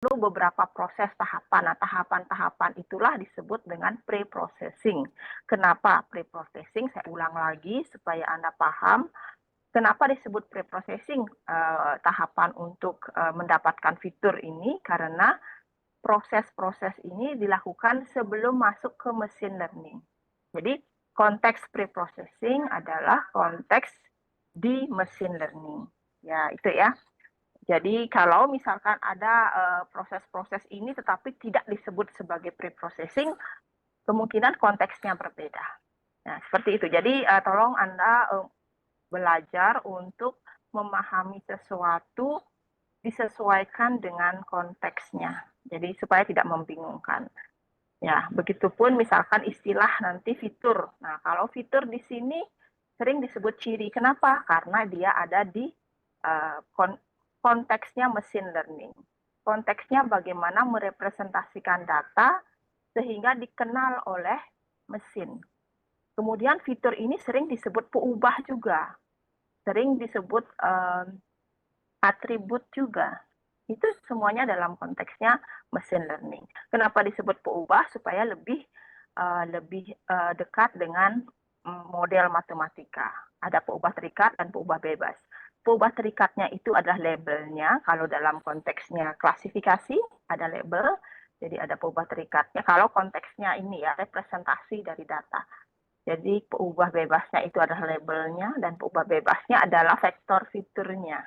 Beberapa proses tahapan. Nah, tahapan-tahapan itulah disebut dengan pre-processing. Kenapa pre-processing? Saya ulang lagi supaya Anda paham. Kenapa disebut pre-processing tahapan untuk mendapatkan fitur ini? Karena proses-proses ini dilakukan sebelum masuk ke machine learning. Jadi konteks pre-processing adalah konteks di machine learning. Ya, itu ya. Jadi kalau misalkan ada proses-proses ini tetapi tidak disebut sebagai pre-processing, kemungkinan konteksnya berbeda. Nah, seperti itu. Jadi tolong Anda belajar untuk memahami sesuatu disesuaikan dengan konteksnya. Jadi supaya tidak membingungkan. Ya, begitupun misalkan istilah nanti fitur. Nah, kalau fitur di sini sering disebut ciri. Kenapa? Karena dia ada di uh, konteksnya machine learning. Konteksnya bagaimana merepresentasikan data sehingga dikenal oleh mesin. Kemudian fitur ini sering disebut peubah juga, sering disebut atribut juga. Itu semuanya dalam konteksnya machine learning. Kenapa disebut peubah? Supaya lebih dekat dengan model matematika. Ada peubah terikat dan peubah bebas. Peubah terikatnya itu adalah labelnya. Kalau dalam konteksnya klasifikasi, ada label. Jadi ada peubah terikatnya. Kalau konteksnya ini ya, representasi dari data. Jadi peubah bebasnya itu adalah labelnya, dan peubah bebasnya adalah vektor fiturnya.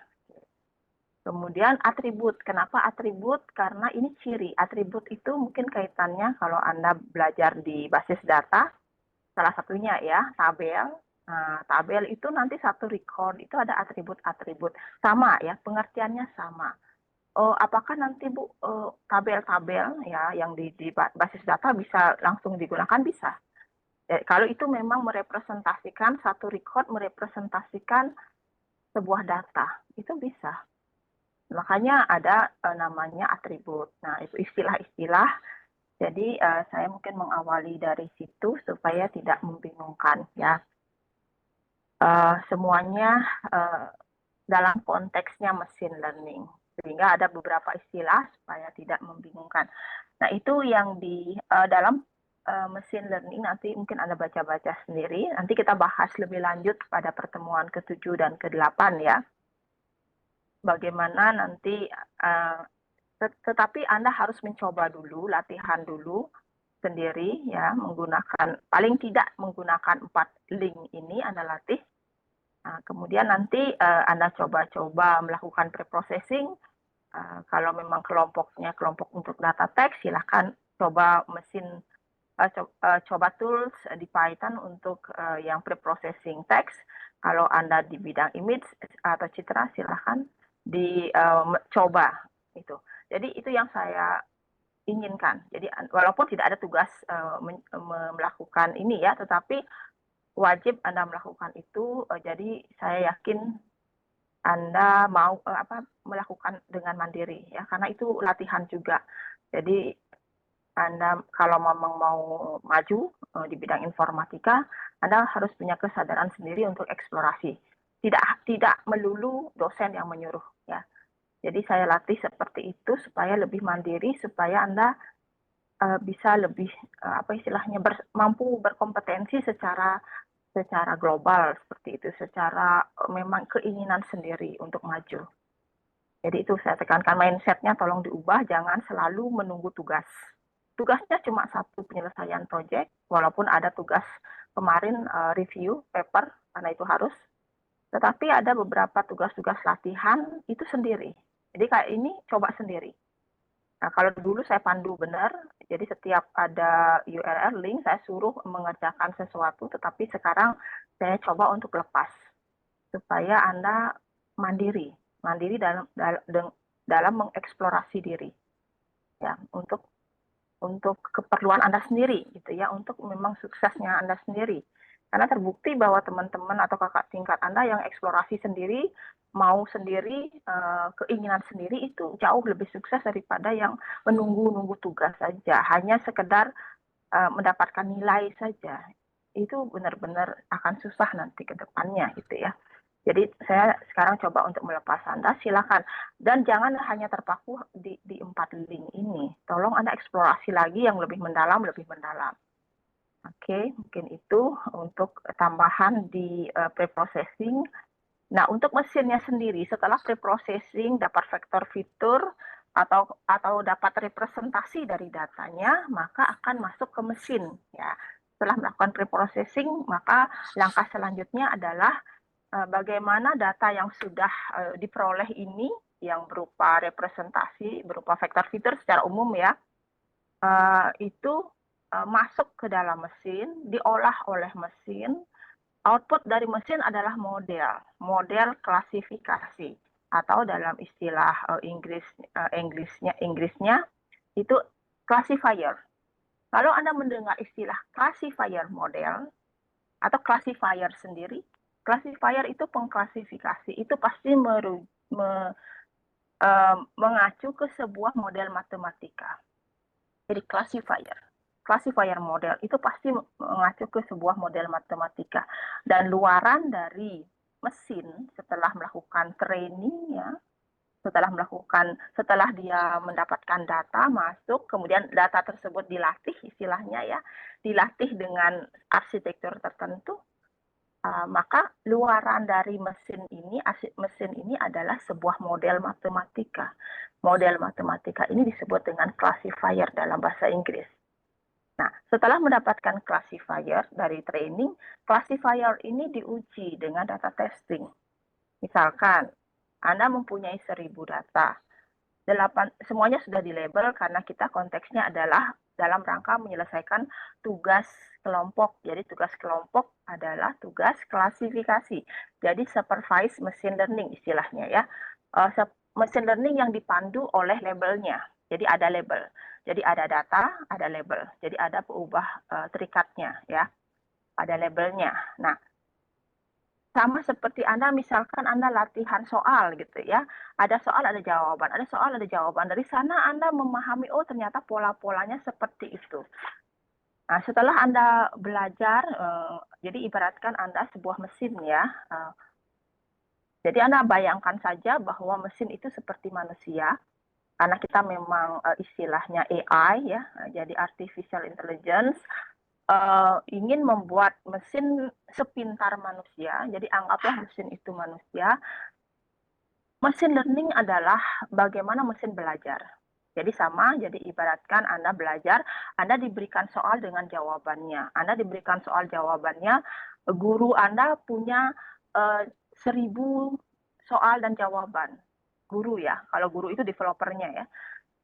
Kemudian atribut. Kenapa atribut? Karena ini ciri. Atribut itu mungkin kaitannya kalau Anda belajar di basis data, salah satunya ya, tabel. Nah, tabel itu nanti satu record itu ada atribut-atribut. Sama ya, pengertiannya sama. Oh, apakah nanti Bu tabel-tabel ya yang di basis data bisa langsung digunakan? Bisa. Kalau itu memang merepresentasikan satu record, merepresentasikan sebuah data, itu bisa. Makanya ada namanya atribut. Nah, itu istilah-istilah. Jadi saya mungkin mengawali dari situ supaya tidak membingungkan ya. Semuanya dalam konteksnya machine learning. Sehingga ada beberapa istilah supaya tidak membingungkan. Nah, itu yang di dalam machine learning nanti mungkin Anda baca-baca sendiri. Nanti kita bahas lebih lanjut pada pertemuan ke-7 dan ke-8 ya. Bagaimana nanti tetapi Anda harus mencoba dulu, latihan dulu sendiri ya, menggunakan paling tidak menggunakan 4 link ini Anda latih. Nah, kemudian nanti Anda coba-coba melakukan preprocessing. Kalau memang kelompoknya kelompok untuk data teks, silahkan coba coba tools di Python untuk yang preprocessing teks. Kalau Anda di bidang image atau citra, silahkan dicoba itu. Jadi itu yang saya inginkan. Jadi walaupun tidak ada tugas melakukan ini ya, tetapi wajib Anda melakukan itu. Jadi saya yakin Anda mau melakukan dengan mandiri ya, karena itu latihan juga. Jadi Anda kalau memang mau maju di bidang informatika, Anda harus punya kesadaran sendiri untuk eksplorasi. Tidak melulu dosen yang menyuruh ya. Jadi saya latih seperti itu supaya lebih mandiri, supaya Anda bisa lebih apa istilahnya mampu berkompetensi secara global seperti itu, secara memang keinginan sendiri untuk maju. Jadi itu saya tekankan, mindsetnya tolong diubah, jangan selalu menunggu tugas. Tugasnya cuma satu, penyelesaian proyek, walaupun ada tugas kemarin review paper, karena itu harus. Tetapi ada beberapa tugas-tugas latihan itu sendiri. Jadi kayak ini coba sendiri. Nah, kalau dulu saya pandu benar, jadi setiap ada URL link saya suruh mengerjakan sesuatu, tetapi sekarang saya coba untuk lepas supaya Anda mandiri dalam mengeksplorasi diri ya, untuk keperluan Anda sendiri gitu ya, untuk memang suksesnya Anda sendiri. Karena terbukti bahwa teman-teman atau kakak tingkat Anda yang eksplorasi sendiri, mau sendiri, keinginan sendiri itu jauh lebih sukses daripada yang menunggu-nunggu tugas saja, hanya sekedar mendapatkan nilai saja. Itu benar-benar akan susah nanti ke depannya gitu ya. Jadi saya sekarang coba untuk melepas Anda, silakan. Dan jangan hanya terpaku di 4 link ini. Tolong Anda eksplorasi lagi yang lebih mendalam, lebih mendalam. Oke, mungkin itu untuk tambahan di preprocessing. Nah, untuk mesinnya sendiri, setelah preprocessing dapat vektor fitur atau dapat representasi dari datanya, maka akan masuk ke mesin. Ya, setelah melakukan preprocessing, maka langkah selanjutnya adalah bagaimana data yang sudah diperoleh ini yang berupa representasi, berupa vektor fitur secara umum ya, itu masuk ke dalam mesin, diolah oleh mesin. Output dari mesin adalah model klasifikasi atau dalam istilah Inggrisnya itu classifier. Kalau Anda mendengar istilah classifier model atau classifier sendiri, classifier itu pengklasifikasi, itu pasti mengacu ke sebuah model matematika. Jadi classifier model itu pasti mengacu ke sebuah model matematika. Dan luaran dari mesin setelah melakukan training ya, setelah dia mendapatkan data masuk, kemudian data tersebut dilatih istilahnya ya, dilatih dengan arsitektur tertentu, maka luaran dari mesin ini adalah sebuah model matematika. Model matematika ini disebut dengan classifier dalam bahasa Inggris. Nah, setelah mendapatkan classifier dari training, classifier ini diuji dengan data testing. Misalkan, Anda mempunyai 1000 data. Semuanya sudah dilabel karena kita konteksnya adalah dalam rangka menyelesaikan tugas kelompok. Jadi tugas kelompok adalah tugas klasifikasi. Jadi supervised machine learning istilahnya ya. Machine learning yang dipandu oleh labelnya. Jadi ada label. Jadi ada data, ada label. Jadi ada peubah terikatnya ya. Ada labelnya. Nah, sama seperti Anda misalkan Anda latihan soal gitu ya. Ada soal, ada jawaban. Ada soal, ada jawaban. Dari sana Anda memahami, oh ternyata pola-polanya seperti itu. Nah, setelah Anda belajar, jadi ibaratkan Anda sebuah mesin ya. Jadi Anda bayangkan saja bahwa mesin itu seperti manusia. Karena kita memang istilahnya AI ya, jadi Artificial Intelligence. Ingin membuat mesin sepintar manusia, jadi anggaplah mesin itu manusia. Mesin learning adalah bagaimana mesin belajar. Jadi sama, jadi ibaratkan Anda belajar, Anda diberikan soal dengan jawabannya. Anda diberikan soal jawabannya, guru Anda punya 1000 soal dan jawaban. Guru ya, kalau guru itu developernya ya.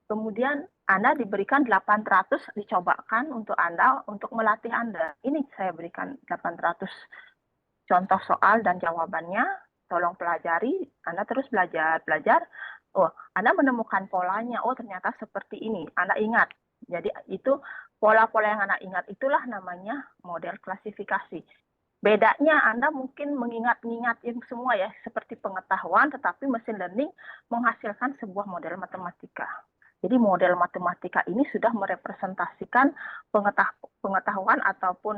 Kemudian Anda diberikan 800 dicobakan untuk Anda untuk melatih Anda. Ini saya berikan 800 contoh soal dan jawabannya. Tolong pelajari, Anda terus belajar. Oh, Anda menemukan polanya. Oh, ternyata seperti ini. Anda ingat. Jadi itu pola-pola yang Anda ingat itulah namanya model klasifikasi. Bedanya Anda mungkin mengingat-ingat semua ya, seperti pengetahuan, tetapi mesin learning menghasilkan sebuah model matematika. Jadi model matematika ini sudah merepresentasikan pengetahuan ataupun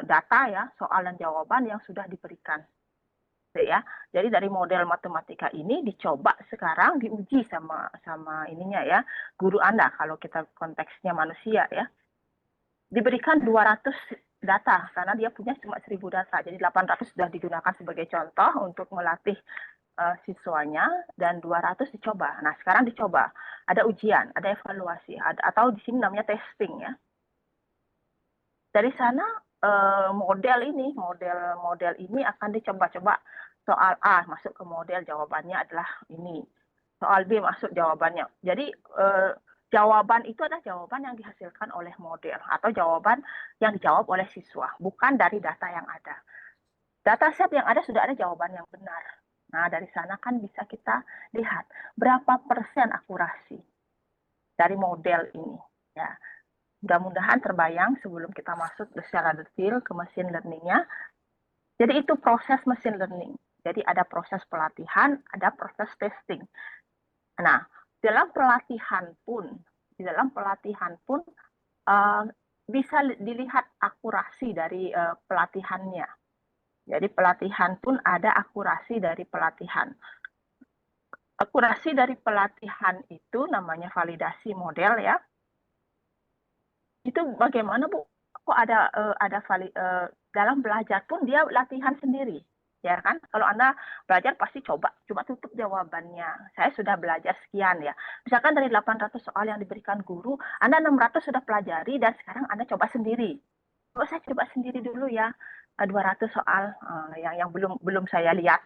data ya, soal dan jawaban yang sudah diberikan. Ya. Jadi dari model matematika ini dicoba sekarang diuji sama ininya ya, guru Anda kalau kita konteksnya manusia ya. Diberikan 200 data karena dia punya cuma 1000 data. Jadi 800 sudah digunakan sebagai contoh untuk melatih siswanya dan 200 dicoba. Nah, sekarang dicoba. Ada ujian, ada evaluasi, atau di sini namanya testing ya. Dari sana model ini akan dicoba-coba. Soal A masuk ke model, jawabannya adalah ini. Soal B masuk jawabannya. Jadi jawaban itu adalah jawaban yang dihasilkan oleh model atau jawaban yang dijawab oleh siswa, bukan dari data yang ada. Dataset yang ada sudah ada jawaban yang benar. Nah, dari sana kan bisa kita lihat berapa persen akurasi dari model ini. Ya, mudah-mudahan terbayang sebelum kita masuk secara detail ke machine learning-nya. Jadi itu proses machine learning. Jadi ada proses pelatihan, ada proses testing. Nah, dalam pelatihan pun bisa dilihat akurasi dari pelatihannya. Jadi pelatihan pun ada akurasi dari pelatihan. Akurasi dari pelatihan itu namanya validasi model ya. Itu bagaimana Bu? Kok ada dalam belajar pun dia latihan sendiri. Ya kan? Kalau Anda belajar pasti coba tutup jawabannya. Saya sudah belajar sekian ya. Misalkan dari 800 soal yang diberikan guru, Anda 600 sudah pelajari dan sekarang Anda coba sendiri. Oh, saya coba sendiri dulu ya. 200 soal yang belum saya lihat.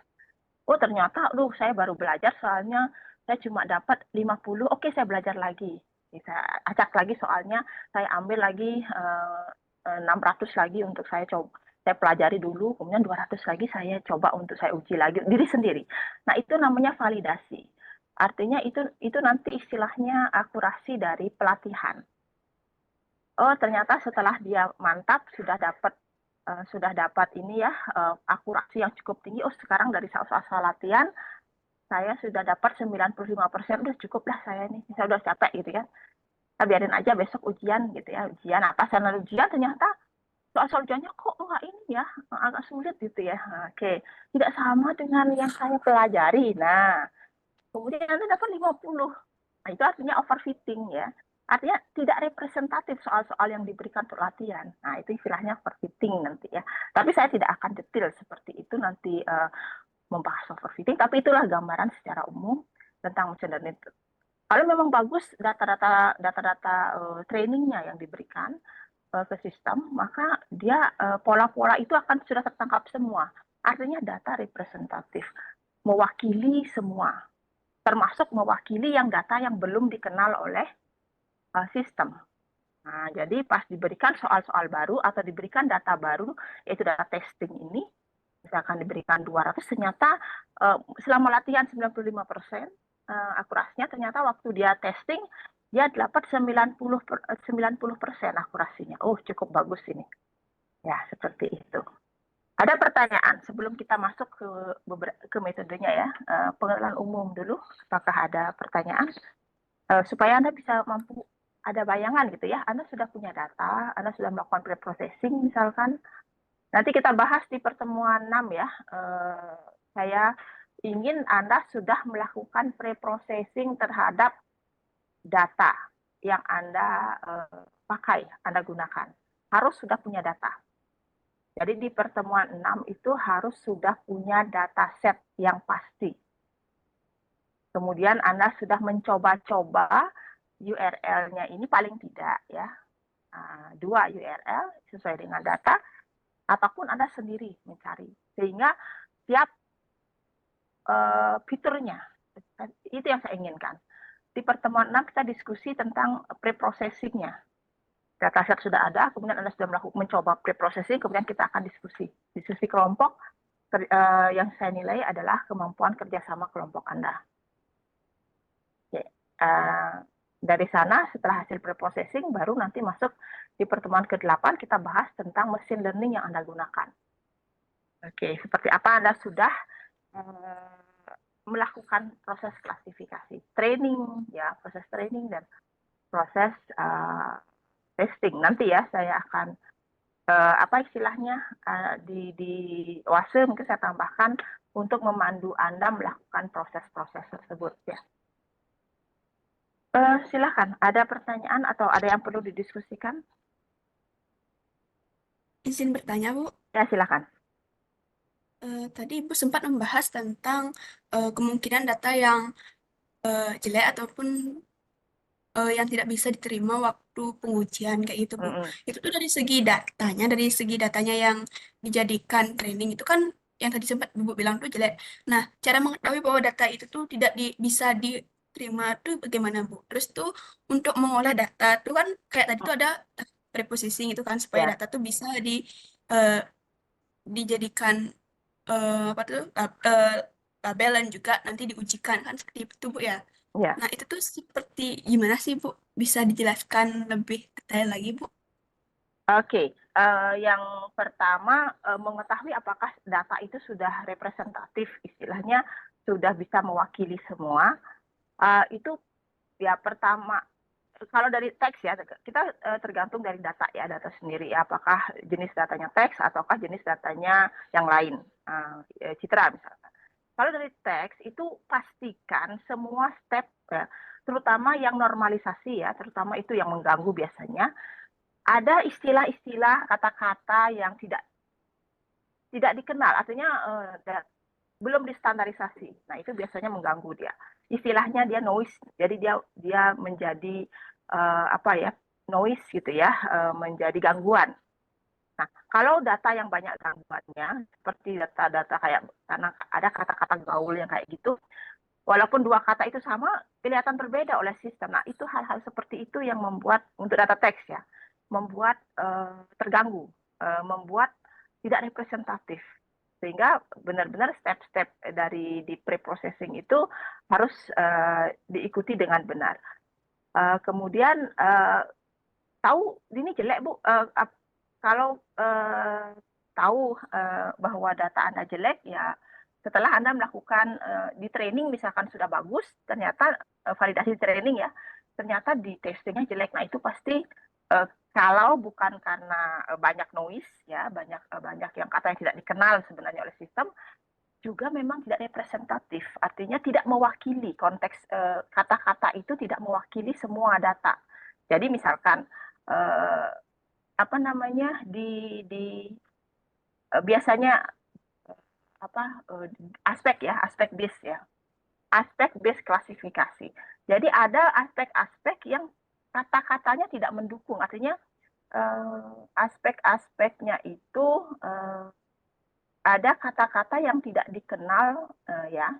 Oh, ternyata saya baru belajar soalnya saya cuma dapat 50. Oke, saya belajar lagi. Saya acak lagi soalnya, saya ambil lagi 600 lagi untuk saya coba. Saya pelajari dulu, kemudian 200 lagi saya coba untuk saya uji lagi diri sendiri. Nah, itu namanya validasi. Artinya itu nanti istilahnya akurasi dari pelatihan. Oh, ternyata setelah dia mantap sudah dapat ini ya akurasi yang cukup tinggi. Oh, sekarang dari soal latihan saya sudah dapat 95%, udah cukup lah saya nih. Saya udah capek gitu ya. Kita biarin aja besok ujian gitu ya. Ujian apa? Sana ujian ternyata soal ujiannya kok enggak ini ya, agak sulit gitu ya. Oke, tidak sama dengan yang saya pelajari. Nah, kemudian Anda dapat 50. Nah, itu artinya overfitting ya. Artinya tidak representatif soal-soal yang diberikan untuk latihan. Nah, itu istilahnya overfitting nanti ya. Tapi saya tidak akan detail seperti itu nanti membahas overfitting, tapi itulah gambaran secara umum tentang machine learning. Kalau memang bagus data-data trainingnya yang diberikan ke sistem, maka dia pola-pola itu akan sudah tertangkap semua. Artinya data representatif, mewakili semua, termasuk mewakili yang data yang belum dikenal oleh sistem. Nah, jadi pas diberikan soal-soal baru atau diberikan data baru, yaitu data testing ini, misalkan diberikan 200, ternyata selama latihan 95% akurasinya, ternyata waktu dia testing, dia dapat 90% akurasinya. Oh, cukup bagus ini. Ya, seperti itu. Ada pertanyaan sebelum kita masuk ke metodenya ya, pengenalan umum dulu. Apakah ada pertanyaan? Supaya Anda bisa mampu ada bayangan gitu ya, Anda sudah punya data, Anda sudah melakukan pre-processing misalkan. Nanti kita bahas di pertemuan 6 ya. Saya ingin Anda sudah melakukan pre-processing terhadap data yang Anda pakai, Anda gunakan. Harus sudah punya data. Jadi di pertemuan 6 itu harus sudah punya data set yang pasti. Kemudian Anda sudah mencoba-coba URL-nya ini paling tidak ya, 2 URL sesuai dengan data, ataupun Anda sendiri mencari. Sehingga siap fiturnya. Itu yang saya inginkan. Di pertemuan 6 kita diskusi tentang pre-processing-nya. Dataset sudah ada, kemudian Anda sudah mencoba pre-processing, kemudian kita akan diskusi. Diskusi kelompok yang saya nilai adalah kemampuan kerjasama kelompok Anda. Oke. Dari sana, setelah hasil pre-processing, baru nanti masuk di pertemuan ke-8, kita bahas tentang machine learning yang Anda gunakan. Oke, seperti apa Anda sudah melakukan proses klasifikasi, training, ya, proses training dan proses testing. Nanti ya saya akan apa istilahnya di WASE mungkin saya tambahkan untuk memandu Anda melakukan proses-proses tersebut ya. Silakan, ada pertanyaan atau ada yang perlu didiskusikan? Izin bertanya, Bu. Ya, silakan. Tadi Ibu sempat membahas tentang kemungkinan data yang jelek ataupun yang tidak bisa diterima waktu pengujian kayak gitu, Bu. Mm-mm. Itu tuh dari segi datanya yang dijadikan training itu kan yang tadi sempat Ibu bilang tuh jelek. Nah, cara mengetahui bahwa data itu tuh tidak bisa diterima tuh bagaimana, Bu? Terus tuh untuk mengolah data tuh kan kayak tadi tuh ada preprocessing itu kan supaya Ya, data tuh bisa eh, dijadikan apa tuh tabel dan juga nanti diujikan kan seperti itu Bu ya. ya. Nah itu tuh seperti gimana sih Bu? Bisa dijelaskan lebih detail lagi Bu? Oke, yang pertama mengetahui apakah data itu sudah representatif, istilahnya sudah bisa mewakili semua. Itu ya pertama, kalau dari teks ya kita tergantung dari data ya, data sendiri ya, apakah jenis datanya teks ataukah jenis datanya yang lain, citra misalnya. Kalau dari teks itu pastikan semua step ya, terutama yang normalisasi ya, terutama itu yang mengganggu biasanya. Ada istilah-istilah kata-kata yang tidak dikenal, artinya belum distandarisasi. Nah, itu biasanya mengganggu dia. Istilahnya dia noise, jadi dia menjadi apa ya, noise gitu ya, menjadi gangguan. Nah, kalau data yang banyak gangguannya, seperti data-data kayak karena ada kata-kata gaul yang kayak gitu, walaupun dua kata itu sama, kelihatan berbeda oleh sistem. Nah, itu hal-hal seperti itu yang membuat untuk data teks ya, membuat terganggu, membuat tidak representatif. Sehingga benar-benar step-step dari di pre-processing itu harus diikuti dengan benar. Kemudian tahu ini jelek Bu, kalau tahu bahwa data Anda jelek ya setelah Anda melakukan di training misalkan sudah bagus, ternyata validasi training ya, ternyata di testingnya jelek. Nah, itu pasti kalau bukan karena banyak noise ya, banyak yang kata yang tidak dikenal sebenarnya oleh sistem, juga memang tidak representatif. Artinya tidak mewakili konteks kata-kata itu tidak mewakili semua data. Jadi misalkan eh, apa namanya biasanya apa aspek ya, aspek base ya, aspek base klasifikasi. Jadi ada aspek-aspek yang kata-katanya tidak mendukung, artinya aspek-aspeknya itu ada kata-kata yang tidak dikenal ya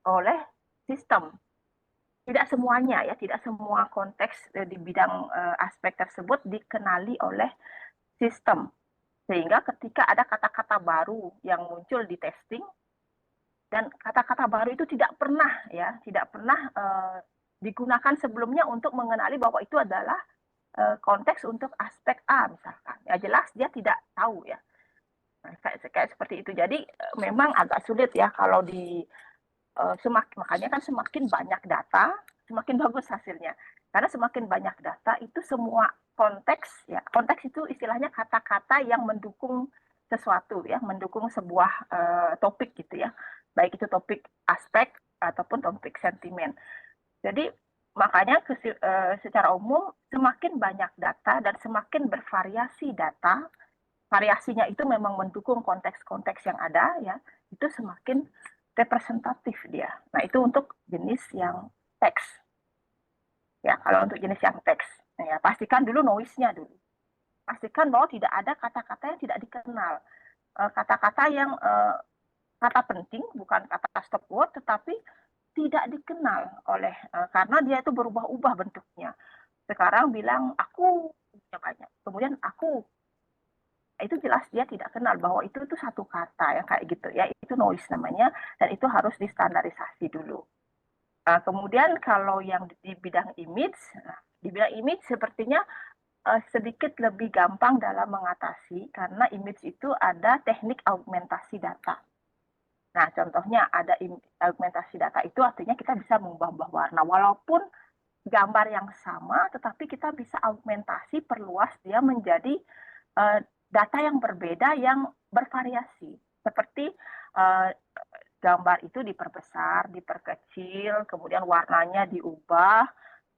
oleh sistem. tidak semuanya ya, tidak semua konteks di bidang aspek tersebut dikenali oleh sistem. Sehingga ketika ada kata-kata baru yang muncul di testing, dan kata-kata baru itu tidak pernah ya, tidak pernah digunakan sebelumnya untuk mengenali bahwa itu adalah konteks untuk aspek A misalkan. Ya jelas dia tidak tahu ya. Nah, kayak seperti itu. Jadi memang agak sulit ya kalau di makanya kan semakin banyak data, semakin bagus hasilnya. Karena semakin banyak data itu semua konteks ya. Konteks itu istilahnya kata-kata yang mendukung sesuatu ya, mendukung sebuah topik gitu ya. Baik itu topik aspek ataupun topik sentimen. Jadi makanya secara umum semakin banyak data dan semakin bervariasi data, variasinya itu memang mendukung konteks-konteks yang ada ya, itu semakin representatif dia. Nah, itu untuk jenis yang teks. Ya, kalau untuk jenis yang teks, ya pastikan dulu noise-nya dulu. Pastikan bahwa tidak ada kata-kata yang tidak dikenal. Kata-kata yang kata penting, bukan kata stop word, tetapi tidak dikenal oleh karena dia itu berubah-ubah bentuknya. Sekarang bilang aku punya banyak, kemudian aku itu jelas dia tidak kenal bahwa itu satu kata yang kayak gitu ya, itu noise namanya, dan itu harus distandarisasi dulu. Kemudian kalau yang di bidang image, di bidang image sepertinya sedikit lebih gampang dalam mengatasi karena image itu ada teknik augmentasi data. Nah, contohnya ada augmentasi data itu artinya kita bisa mengubah warna walaupun gambar yang sama, tetapi kita bisa augmentasi, perluas dia menjadi data yang berbeda yang bervariasi. Seperti gambar itu diperbesar, diperkecil, kemudian warnanya diubah,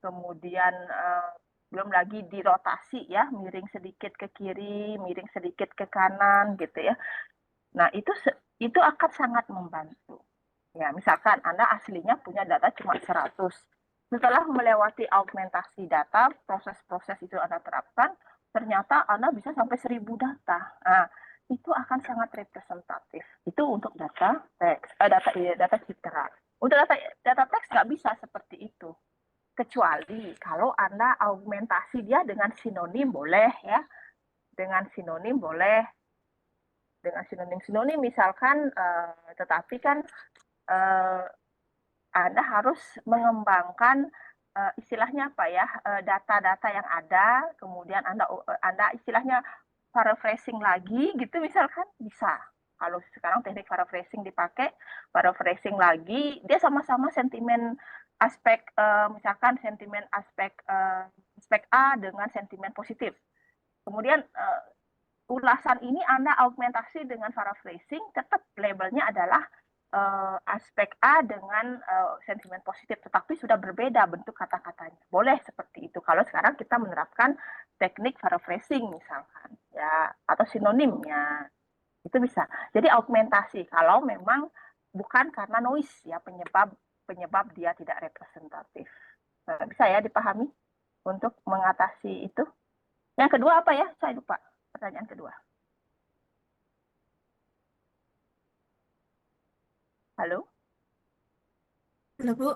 kemudian belum lagi dirotasi ya, miring sedikit ke kiri, miring sedikit ke kanan gitu ya. Nah, itu akan sangat membantu. Ya, misalkan Anda aslinya punya data cuma 100. Setelah melewati augmentasi data, proses-proses itu Anda terapkan, ternyata Anda bisa sampai 1.000 data. Nah, itu akan sangat representatif. Itu untuk data teks, data citra. Untuk data teks nggak bisa seperti itu. Kecuali kalau Anda augmentasi dia dengan sinonim boleh ya. Dengan sinonim boleh, dengan sinonim-sinonim misalkan, tetapi kan Anda harus mengembangkan istilahnya apa ya, data-data yang ada, kemudian Anda istilahnya paraphrasing lagi gitu misalkan bisa. Kalau sekarang teknik paraphrasing dipakai, paraphrasing lagi, dia sama-sama sentimen aspek misalkan sentimen aspek A dengan sentimen positif. Kemudian ulasan ini Anda augmentasi dengan paraphrasing, tetap labelnya adalah aspek A dengan sentimen positif, tetapi sudah berbeda bentuk kata-katanya. Boleh seperti itu. Kalau sekarang kita menerapkan teknik paraphrasing misalkan, ya atau sinonimnya, itu bisa. Jadi augmentasi kalau memang bukan karena noise ya penyebab dia tidak representatif. Bisa ya dipahami untuk mengatasi itu. Yang kedua apa ya? Saya lupa pertanyaan kedua. Halo? Halo Bu.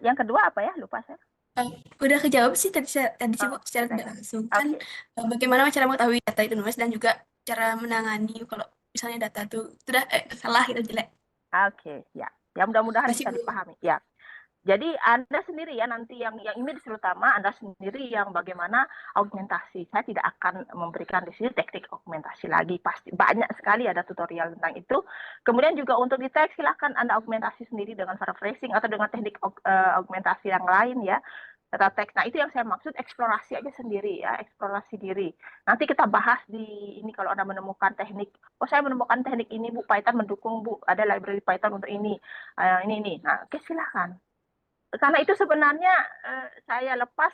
Yang kedua apa ya? Lupa saya. Eh, udah kejawab sih tadi sih Bu, Oh, secara sudah tidak ya. langsung kan Oke. bagaimana cara mengetahui data itu nulis dan juga cara menangani kalau misalnya data itu sudah salah gitu jelek. Oke, ya. Ya mudah-mudahan Masih bisa Bu. dipahami. Ya. Jadi Anda sendiri ya nanti yang ini terutama Anda sendiri yang bagaimana augmentasi. Saya tidak akan memberikan di sini teknik augmentasi lagi. Pasti banyak sekali ada tutorial tentang itu. Kemudian juga untuk di teks silakan Anda augmentasi sendiri dengan paraphrasing atau dengan teknik augmentasi yang lain ya. Data teks. Nah, itu yang saya maksud eksplorasi aja sendiri ya, eksplorasi diri. Nanti kita bahas di ini kalau Anda menemukan teknik. Oh, saya menemukan teknik ini Bu, Python mendukung Bu. Ada library Python untuk ini. Ini. Nah, oke silahkan. Karena itu sebenarnya saya lepas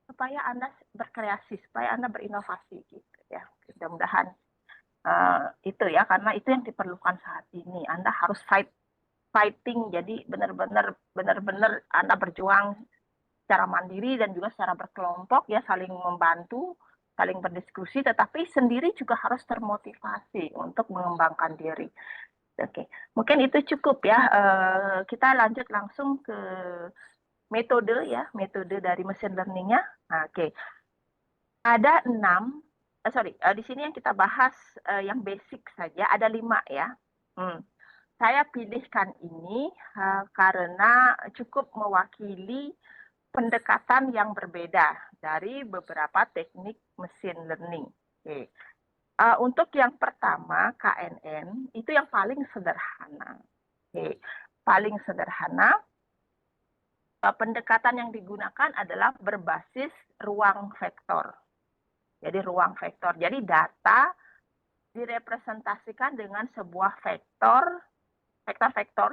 supaya Anda berkreasi, supaya Anda berinovasi gitu ya. Mudah-mudahan itu ya, karena itu yang diperlukan saat ini. Anda harus fighting, jadi benar-benar Anda berjuang secara mandiri dan juga secara berkelompok ya, saling membantu, saling berdiskusi, tetapi sendiri juga harus termotivasi untuk mengembangkan diri. Oke, mungkin itu cukup ya. Kita lanjut langsung ke metode ya, metode dari mesin learning-nya. Nah, oke. Ada 6, di sini yang kita bahas yang basic saja, ada 5 ya. Saya pilihkan ini karena cukup mewakili pendekatan yang berbeda dari beberapa teknik mesin learning. Oke. Untuk yang pertama, KNN, itu yang paling sederhana. Oke. Paling sederhana, pendekatan yang digunakan adalah berbasis ruang vektor. Jadi ruang vektor. Jadi data direpresentasikan dengan sebuah vektor.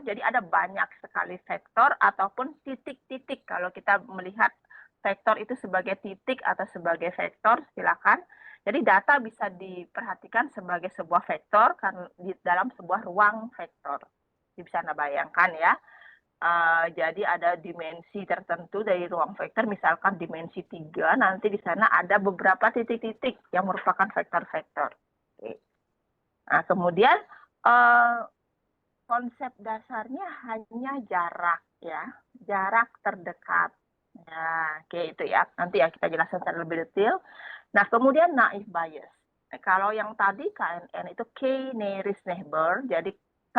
Jadi ada banyak sekali vektor ataupun titik-titik. Kalau kita melihat vektor itu sebagai titik atau sebagai vektor, silakan. Jadi data bisa diperhatikan sebagai sebuah vektor kan di dalam sebuah ruang vektor. Bisa Anda bayangkan ya. Jadi ada dimensi tertentu dari ruang vektor, misalkan dimensi 3, nanti di sana ada beberapa titik-titik yang merupakan vektor-vektor. Nah, kemudian konsep dasarnya hanya jarak ya, jarak terdekat. Nah, kayak itu ya. Nanti ya kita jelaskan secara lebih detail. Nah, kemudian naive Bayes. Kalau yang tadi KNN itu K nearest neighbor, jadi K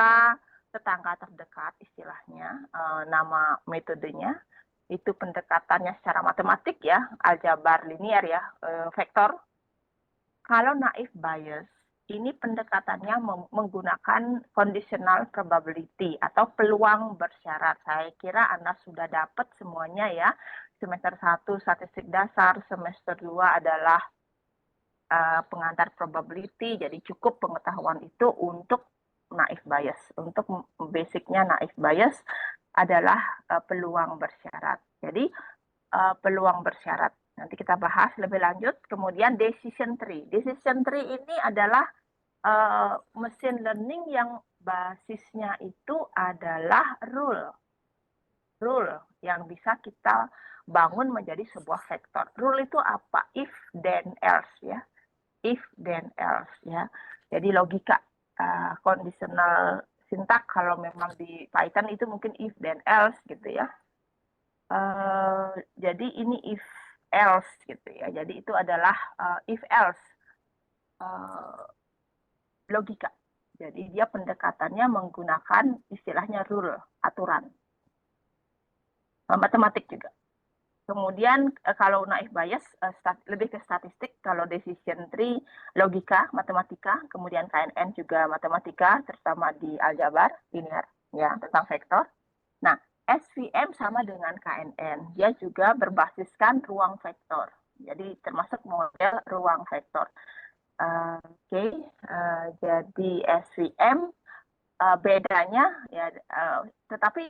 tetangga terdekat istilahnya, nama metodenya. Itu pendekatannya secara matematik ya, aljabar linear ya, vektor. Kalau naive Bayes, ini pendekatannya menggunakan conditional probability atau peluang bersyarat. Saya kira Anda sudah dapat semuanya ya. Semester 1 statistik dasar, semester 2 adalah pengantar probability. Jadi cukup pengetahuan itu untuk naive Bayes. Untuk basicnya naive Bayes adalah peluang bersyarat. Jadi peluang bersyarat. Nanti kita bahas lebih lanjut. Kemudian decision tree. Decision tree ini adalah mesin learning yang basisnya itu adalah rule. Rule yang bisa kita bangun menjadi sebuah vektor. Rule itu apa? If, then, else ya. If, then, else ya. Jadi logika conditional syntax kalau memang di Python itu mungkin if, then, else gitu ya. Jadi ini if, else gitu ya. Jadi itu adalah if, else. Logika. Jadi dia pendekatannya menggunakan istilahnya rule, aturan. Matematik juga. Kemudian kalau naive Bayes lebih ke statistik, kalau decision tree logika, matematika, kemudian KNN juga matematika, terutama di aljabar linear ya tentang vektor. Nah, SVM sama dengan KNN, dia juga berbasiskan ruang vektor. Jadi termasuk model ruang vektor. Jadi SVM bedanya ya, tetapi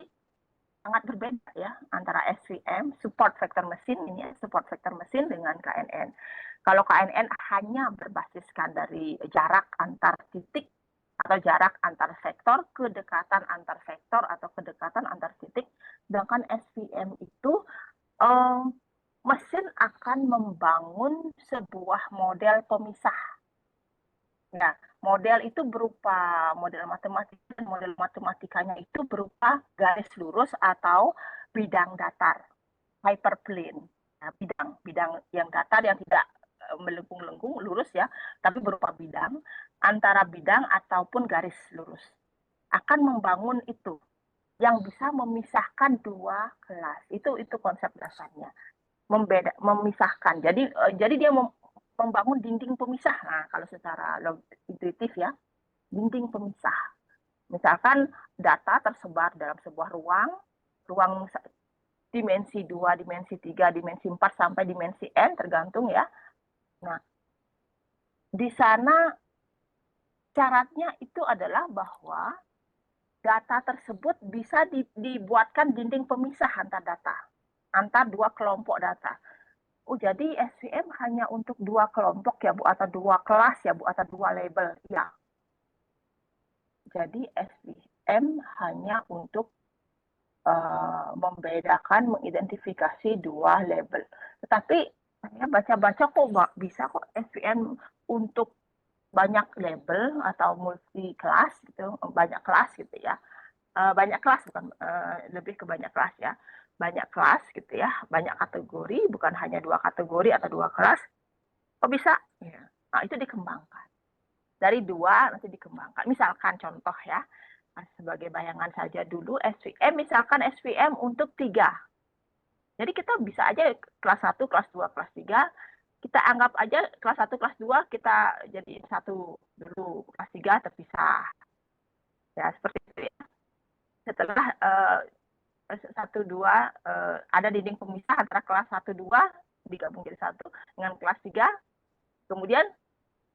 sangat berbeda ya antara SVM support vektor mesin ini ya, support vektor mesin dengan KNN. Kalau KNN hanya berbasiskan dari jarak antar titik atau jarak antar vektor, kedekatan antar vektor atau kedekatan antar titik, sedangkan SVM itu mesin akan membangun sebuah model pemisah. Nah, model itu berupa model matematika, model matematikanya itu berupa garis lurus atau bidang datar, hyperplane. Nah, bidang yang datar yang tidak melengkung-lengkung lurus ya, tapi berupa bidang, antara bidang ataupun garis lurus. Akan membangun itu yang bisa memisahkan dua kelas. Itu konsep dasarnya. Memisahkan. Jadi dia membangun dinding pemisah. Nah, kalau secara intuitif ya, dinding pemisah. Misalkan data tersebar dalam sebuah ruang dimensi 2, dimensi 3, dimensi 4 sampai dimensi n tergantung ya. Nah, di sana syaratnya itu adalah bahwa data tersebut bisa dibuatkan dinding pemisah antar data, antar dua kelompok data. Jadi SVM hanya untuk dua kelompok ya Bu, atau dua kelas ya Bu, atau dua label ya. Jadi SVM hanya untuk membedakan, mengidentifikasi dua label. Tetapi saya baca-baca kok bisa kok SVM untuk banyak label atau multi kelas gitu, banyak kelas gitu ya. Banyak kelas bukan lebih ke banyak kelas ya. banyak kelas gitu ya, banyak kategori, bukan hanya 2 kategori atau 2 kelas. Kok bisa? Ya. Nah, itu dikembangkan. Dari 2 nanti dikembangkan. Misalkan contoh ya, sebagai bayangan saja dulu SVM, misalkan SVM untuk 3. Jadi kita bisa aja kelas 1, kelas 2, kelas 3, kita anggap aja kelas 1, kelas 2 kita jadiin satu dulu, kelas 3 terpisah. Ya, seperti itu ya. Setelah 1, 2 ada dinding pemisah antara kelas 1, 2 digabung jadi satu dengan kelas 3, kemudian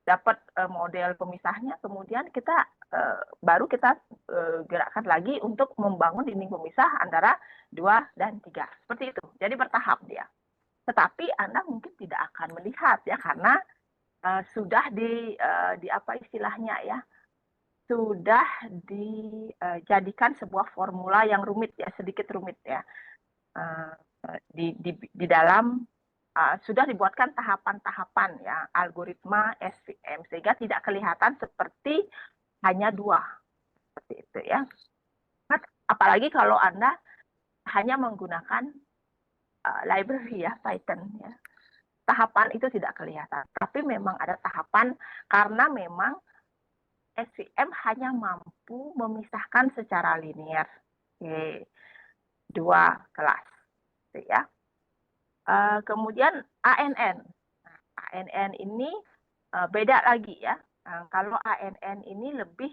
dapat model pemisahnya, kemudian kita baru kita gerakkan lagi untuk membangun dinding pemisah antara 2 dan 3. Seperti itu. Jadi bertahap dia. Tetapi Anda mungkin tidak akan melihat ya, karena sudah di apa istilahnya ya, sudah dijadikan sebuah formula yang rumit ya, sedikit rumit ya. Di dalam sudah dibuatkan tahapan-tahapan ya, algoritma SVM, sehingga tidak kelihatan seperti hanya 2, seperti itu ya. Apalagi kalau Anda hanya menggunakan library ya, Python ya. Tahapan itu tidak kelihatan, tapi memang ada tahapan karena memang SVM hanya mampu memisahkan secara linear 2 kelas ya. Kemudian ANN. Nah, ANN ini beda lagi ya. Kalau ANN ini lebih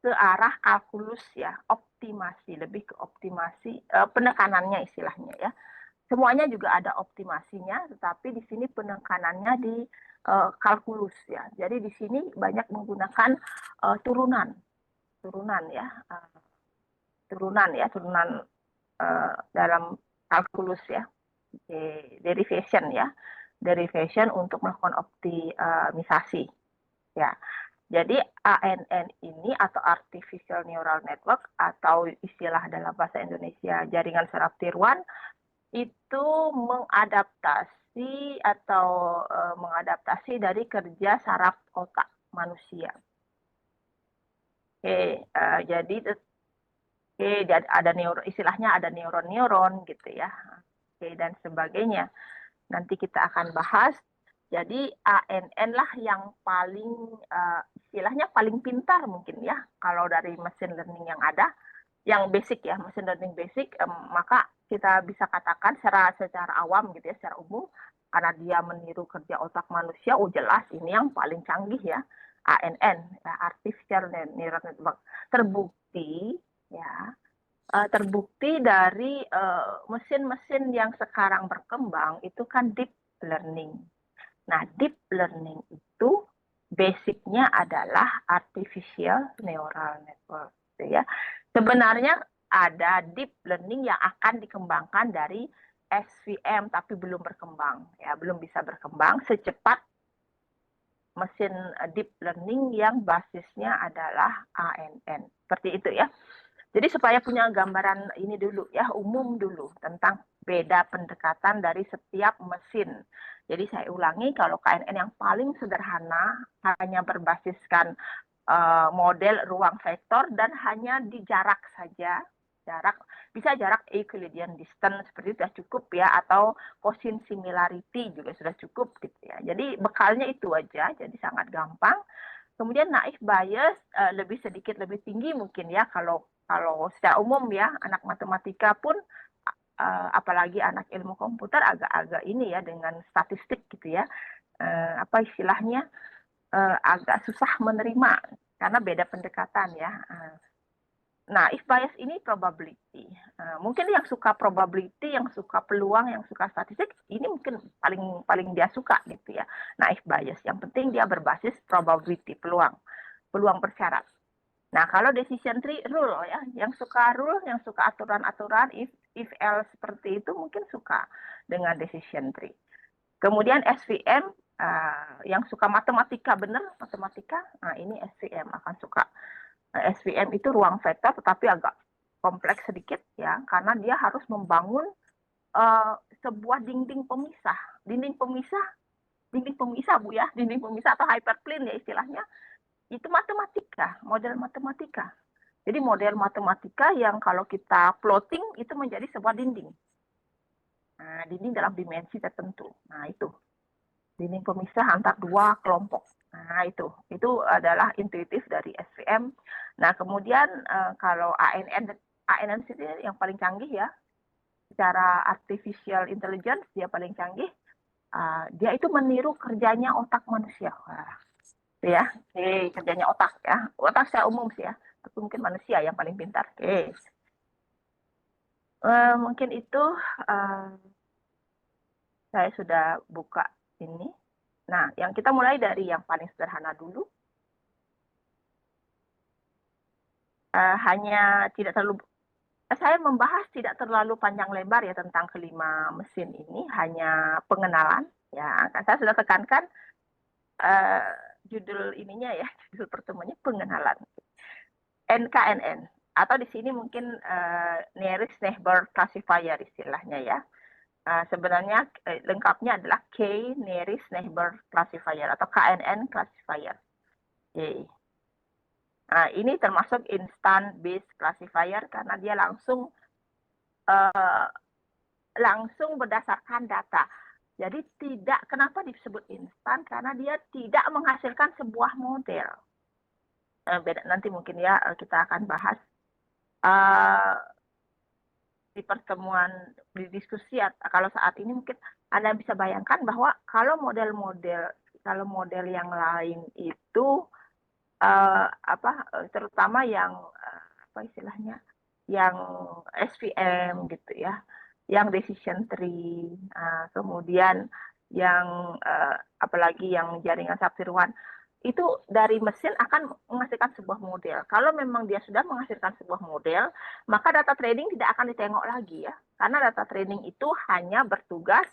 ke arah kalkulus ya, optimasi, lebih ke optimasi penekanannya istilahnya ya. Semuanya juga ada optimasinya, tetapi di sini penekanannya di kalkulus ya. Jadi di sini banyak menggunakan turunan ya, turunan dalam kalkulus ya. Derivation ya, derivation untuk melakukan optimisasi ya. Jadi ANN ini atau artificial neural network atau istilah dalam bahasa Indonesia jaringan saraf tiruan itu mengadaptasi atau mengadaptasi dari kerja saraf otak manusia. Jadi ada istilahnya ada neuron-neuron gitu ya. Dan sebagainya. Nanti kita akan bahas. Jadi ANN lah yang paling istilahnya paling pintar mungkin ya kalau dari machine learning yang ada, yang basic ya, machine learning basic, maka kita bisa katakan secara awam gitu ya, secara umum, karena dia meniru kerja otak manusia, jelas ini yang paling canggih ya, ANN ya, artificial neural network. Terbukti dari mesin-mesin yang sekarang berkembang itu kan deep learning. Nah, deep learning itu basicnya adalah artificial neural network, ya. Sebenarnya ada deep learning yang akan dikembangkan dari SVM, tapi belum berkembang, ya, belum bisa berkembang secepat mesin deep learning yang basisnya adalah ANN. Seperti itu ya. Jadi supaya punya gambaran ini dulu ya, umum dulu tentang beda pendekatan dari setiap mesin. Jadi saya ulangi, kalau KNN yang paling sederhana hanya berbasiskan model ruang vektor dan hanya di jarak saja. Bisa jarak Euclidean distance seperti itu sudah cukup ya, atau cosine similarity juga sudah cukup gitu ya. Jadi bekalnya itu aja, jadi sangat gampang. Kemudian naive Bayes lebih sedikit lebih tinggi mungkin ya, kalau secara umum ya, anak matematika pun apalagi anak ilmu komputer agak-agak ini ya, dengan statistik gitu ya, apa istilahnya, agak susah menerima karena beda pendekatan ya. Nah, if bias ini probability. Mungkin yang suka probability, yang suka peluang, yang suka statistik, ini mungkin paling dia suka gitu ya. Nah, if bias, yang penting dia berbasis probability, peluang bersyarat. Nah, kalau decision tree rule ya, yang suka rule, yang suka aturan-aturan, if else seperti itu mungkin suka dengan decision tree. Kemudian SVM, yang suka matematika benar, matematika, nah ini SVM akan suka. SVM itu ruang vektor tetapi agak kompleks sedikit ya, karena dia harus membangun sebuah dinding pemisah Bu ya, dinding pemisah atau hyperplane ya istilahnya, itu matematika, model matematika. Jadi model matematika yang kalau kita plotting itu menjadi sebuah dinding. Nah, dinding dalam dimensi tertentu. Nah, itu. Dinding pemisah antar dua kelompok. Nah, itu adalah intuitif dari SVM. Nah, kemudian kalau ANN sendiri yang paling canggih ya, secara artificial intelligence dia paling canggih. Dia itu meniru kerjanya otak manusia. Wah, itu ya. Oke, kerjanya otak ya. Otak secara umum sih ya. Tapi mungkin manusia yang paling pintar. Oke. Mungkin itu saya sudah buka ini. Nah, yang kita mulai dari yang paling sederhana dulu. Hanya tidak terlalu saya membahas tidak terlalu panjang lebar ya tentang kelima mesin ini, hanya pengenalan ya. Saya sudah tekankan uh, judul ininya ya, judul pertemuannya pengenalan. NKNN atau di sini mungkin Nearest Neighbor Classifier istilahnya ya. Sebenarnya lengkapnya adalah K Nearest Neighbor Classifier atau KNN Classifier. Okay. Nah, ini termasuk instant based classifier karena dia langsung berdasarkan data. Jadi kenapa disebut instan? Karena dia tidak menghasilkan sebuah model. Nanti mungkin ya kita akan bahas di pertemuan, di diskusi. Kalau saat ini mungkin Anda bisa bayangkan bahwa kalau model yang lain itu terutama yang apa istilahnya, yang SVM gitu ya, yang decision tree, kemudian yang apalagi yang jaringan saptiruan, itu dari mesin akan menghasilkan sebuah model. Kalau memang dia sudah menghasilkan sebuah model, maka data training tidak akan ditengok lagi ya, karena data training itu hanya bertugas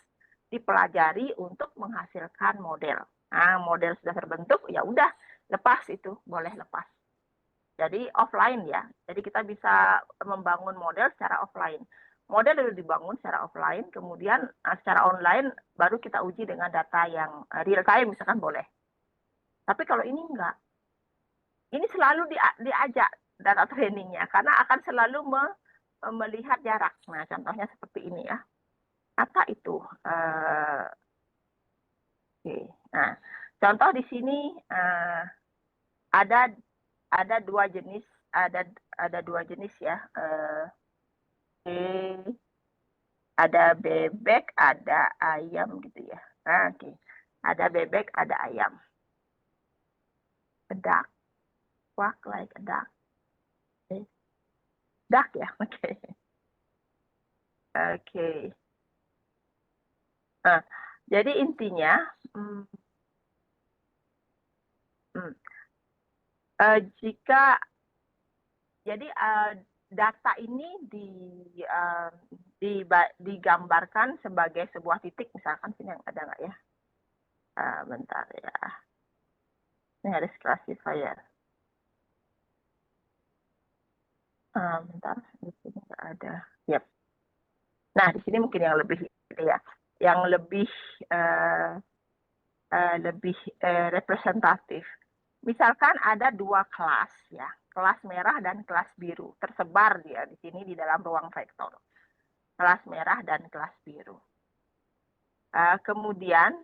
dipelajari untuk menghasilkan model. Nah, model sudah terbentuk, ya udah lepas itu, boleh lepas. Jadi offline ya. Jadi kita bisa membangun model secara offline. Model dulu dibangun secara offline, kemudian secara online baru kita uji dengan data yang real time misalkan boleh. Tapi kalau ini enggak. Ini selalu diajak data trainingnya karena akan selalu melihat jarak. Nah, contohnya seperti ini ya. Apa itu? Oke. Nah, contoh di sini ada dua jenis ya. Ada bebek, ada ayam gitu ya. Nah, oke. Ada bebek, ada ayam. A duck, quack like a duck. Okay. Duck ya, oke. Oke. Nah, jadi intinya jika jadi data ini digambarkan sebagai sebuah titik, misalkan sini yang ada nggak ya? Bentar ya. Ini harus classifier. Bentar, di sini nggak ada. Yep. Nah, di sini mungkin yang lebih ya, yang lebih representatif. Misalkan ada dua kelas ya, kelas merah dan kelas biru, tersebar dia di sini di dalam ruang vektor. Kelas merah dan kelas biru. Kemudian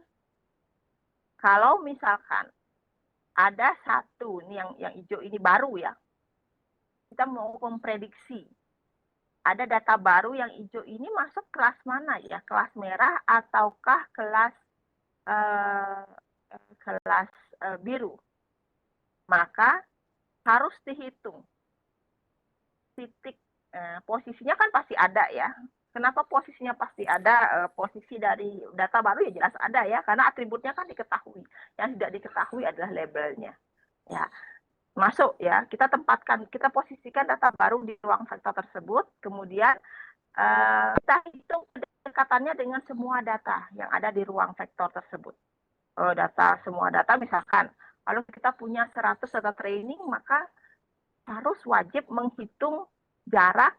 kalau misalkan ada satu, ini yang hijau ini baru ya, kita mau memprediksi ada data baru yang hijau ini masuk kelas mana ya, kelas merah ataukah kelas biru, maka harus dihitung titik posisinya kan pasti ada ya. Kenapa posisinya pasti ada? Posisi dari data baru ya jelas ada ya, karena atributnya kan diketahui. Yang tidak diketahui adalah labelnya. Ya, masuk ya. Kita tempatkan, kita posisikan data baru di ruang vektor tersebut. Kemudian kita hitung kedekatannya dengan semua data yang ada di ruang vektor tersebut. Semua data misalkan, kalau kita punya 100 data training, maka harus wajib menghitung jarak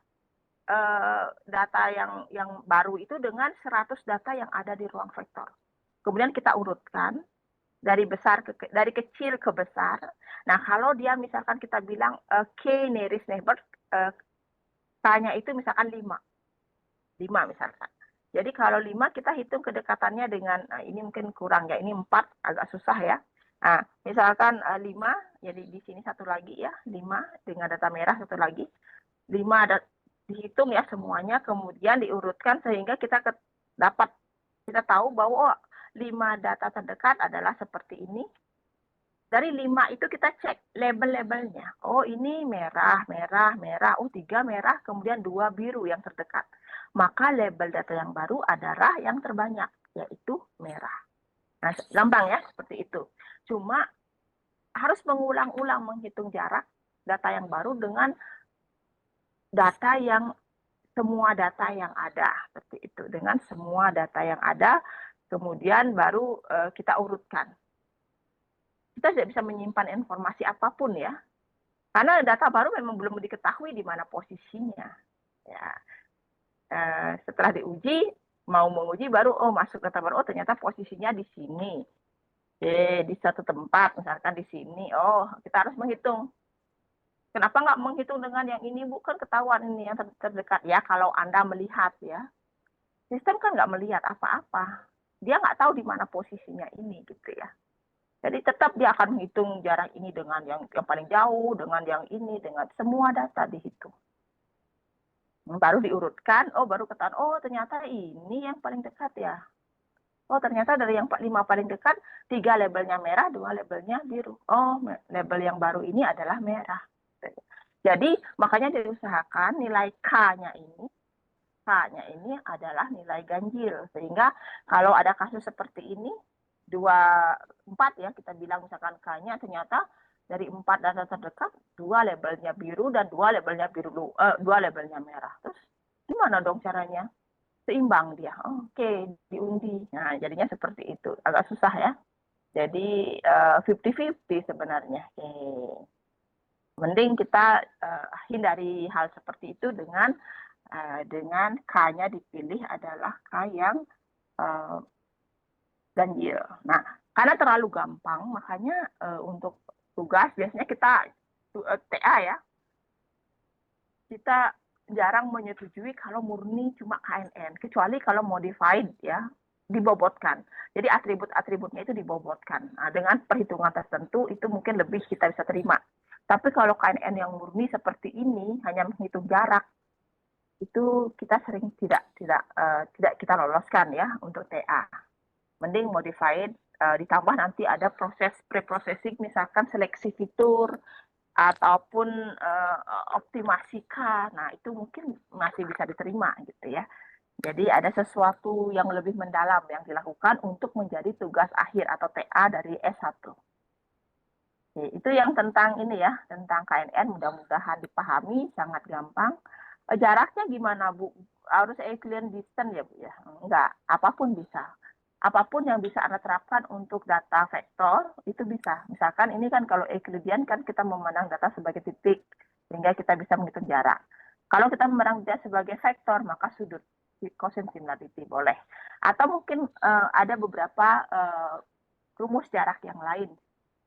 data yang baru itu dengan 100 data yang ada di ruang vektor. Kemudian kita urutkan dari kecil ke besar. Nah, kalau dia misalkan kita bilang K nearest neighbor, K-nya itu misalkan 5 misalkan. Jadi kalau 5 kita hitung kedekatannya dengan, ini mungkin kurang ya, ini 4 agak susah ya. Nah, misalkan 5, jadi di sini satu lagi ya, 5 dengan data merah satu lagi. 5 ada dihitung ya semuanya, kemudian diurutkan sehingga kita dapat, kita tahu bahwa 5 data terdekat adalah seperti ini. Dari 5 itu kita cek label-labelnya. Oh, ini merah, merah, merah. Oh, 3 merah, kemudian 2 biru yang terdekat. Maka label data yang baru adalah yang terbanyak, yaitu merah. Nah, gampang ya, seperti itu. Cuma harus mengulang-ulang menghitung jarak data yang baru dengan data yang semua data yang ada, seperti itu. Dengan semua data yang ada, kemudian baru kita urutkan. Kita tidak bisa menyimpan informasi apapun ya, karena data baru memang belum diketahui di mana posisinya. Ya, setelah diuji, mau menguji baru, oh masuk data baru, oh ternyata posisinya di sini. Di satu tempat, misalkan di sini, oh kita harus menghitung. Kenapa nggak menghitung dengan yang ini, Bu? Kan ketahuan ini yang terdekat. Ya, kalau Anda melihat ya. Sistem kan nggak melihat apa-apa. Dia nggak tahu di mana posisinya ini, gitu ya. Jadi tetap dia akan menghitung jarak ini dengan yang paling jauh, dengan yang ini, dengan semua data dihitung. Baru diurutkan, oh baru ketahuan, oh ternyata ini yang paling dekat ya. Oh ternyata dari yang 5 paling dekat, 3 labelnya merah, 2 labelnya biru. Oh label yang baru ini adalah merah. Jadi makanya diusahakan nilai K-nya ini adalah nilai ganjil. Sehingga kalau ada kasus seperti ini, 4 ya, kita bilang misalkan K-nya ternyata dari 4 data terdekat, 2 labelnya biru dan 2 labelnya biru, 2 labelnya merah. Terus gimana dong caranya? Seimbang dia. Oke, diundi. Nah, jadinya seperti itu. Agak susah ya. Jadi 50-50 sebenarnya. Mending kita hindari hal seperti itu dengan K-nya dipilih adalah K yang ganjil. Nah, karena terlalu gampang, makanya untuk tugas biasanya kita TA ya, kita jarang menyetujui kalau murni cuma KNN, kecuali kalau modified ya, dibobotkan. Jadi atribut-atributnya itu dibobotkan. Nah, dengan perhitungan tertentu itu mungkin lebih kita bisa terima. Tapi kalau KNN yang murni seperti ini hanya menghitung jarak, itu kita sering tidak kita loloskan ya untuk TA. Mending modified, ditambah nanti ada proses pre-processing, misalkan seleksi fitur ataupun optimasi K. Nah, itu mungkin masih bisa diterima gitu ya. Jadi ada sesuatu yang lebih mendalam yang dilakukan untuk menjadi tugas akhir atau TA dari S1. Oke, itu yang tentang ini ya, tentang KNN, mudah-mudahan dipahami, sangat gampang. Jaraknya gimana, Bu? Harus Euclidean distance ya, Bu ya? Enggak, apapun bisa. Apapun yang bisa Anda terapkan untuk data vektor, itu bisa. Misalkan ini kan kalau Euclidean kan kita memandang data sebagai titik, sehingga kita bisa menghitung jarak. Kalau kita memandang data sebagai vektor, maka sudut cosine similarity boleh. Atau mungkin ada beberapa rumus jarak yang lain.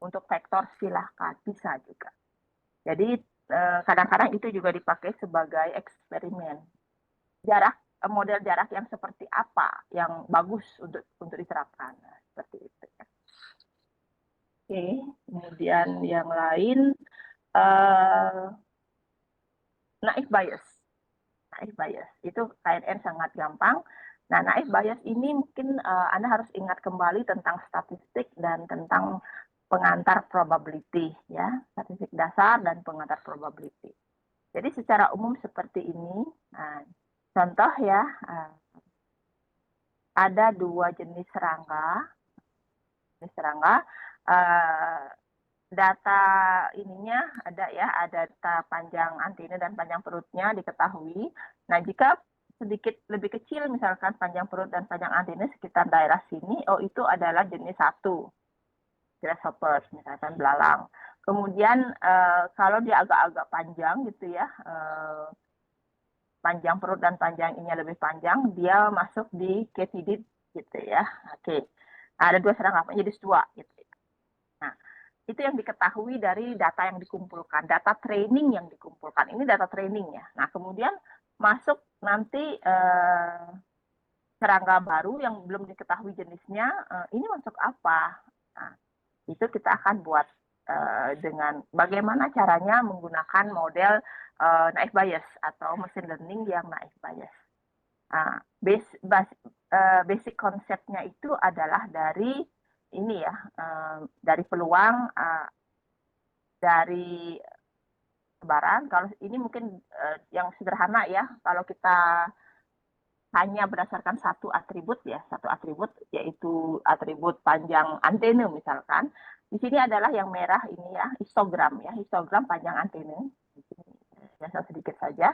Untuk vektor silahkan, bisa juga. Jadi kadang-kadang itu juga dipakai sebagai eksperimen. Model jarak yang seperti apa yang bagus untuk diterapkan. Nah, seperti itu. Oke, kemudian yang lain naif bias. Naif bias itu KNN sangat gampang. Nah, naif bias ini mungkin Anda harus ingat kembali tentang statistik dan tentang pengantar probability ya, statistik dasar dan pengantar probability. Jadi secara umum seperti ini. Nah, contoh ya, ada 2 jenis serangga. Data ininya ada ya, ada data panjang antena dan panjang perutnya diketahui. Nah, jika sedikit lebih kecil, misalkan panjang perut dan panjang antena sekitar daerah sini, oh itu adalah jenis 1, grasshoppers, misalkan belalang. Kemudian kalau dia agak-agak panjang gitu ya, panjang perut dan panjang ininya lebih panjang, dia masuk di Katydid gitu ya. Oke, ada 2 serangga jadi 2 gitu. Nah, itu yang diketahui dari data yang dikumpulkan, data training yang dikumpulkan. Ini data training ya. Nah, kemudian masuk nanti serangga baru yang belum diketahui jenisnya, ini masuk apa? Nah, itu kita akan buat dengan bagaimana caranya menggunakan model naive Bayes atau machine learning yang naive Bayes. Basic konsepnya itu adalah dari ini ya, dari peluang dari sebaran. Kalau ini mungkin yang sederhana ya, kalau kita hanya berdasarkan satu atribut yaitu atribut panjang antena misalkan. Di sini adalah yang merah ini ya, histogram panjang antena. Biasa sedikit saja.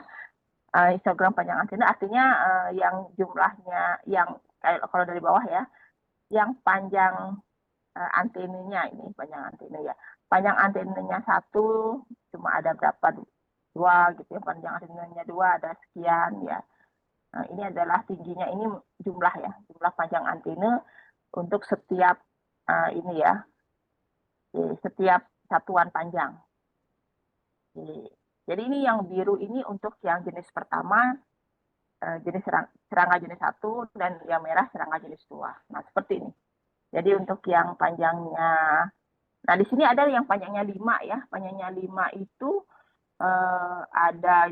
Histogram panjang antena artinya yang jumlahnya yang kalau dari bawah ya, yang panjang antenanya ini panjang antena ya. Panjang antenanya 1 cuma ada berapa 2 gitu ya, panjang antenanya 2 ada sekian ya. Nah, ini adalah tingginya, ini jumlah panjang antena untuk setiap ini ya, setiap satuan panjang. Jadi ini yang biru ini untuk yang jenis pertama, jenis serangga jenis 1, dan yang merah serangga jenis 2. Nah, seperti ini. Jadi untuk yang panjangnya, nah di sini ada yang panjangnya 5 ya, panjangnya 5 itu ada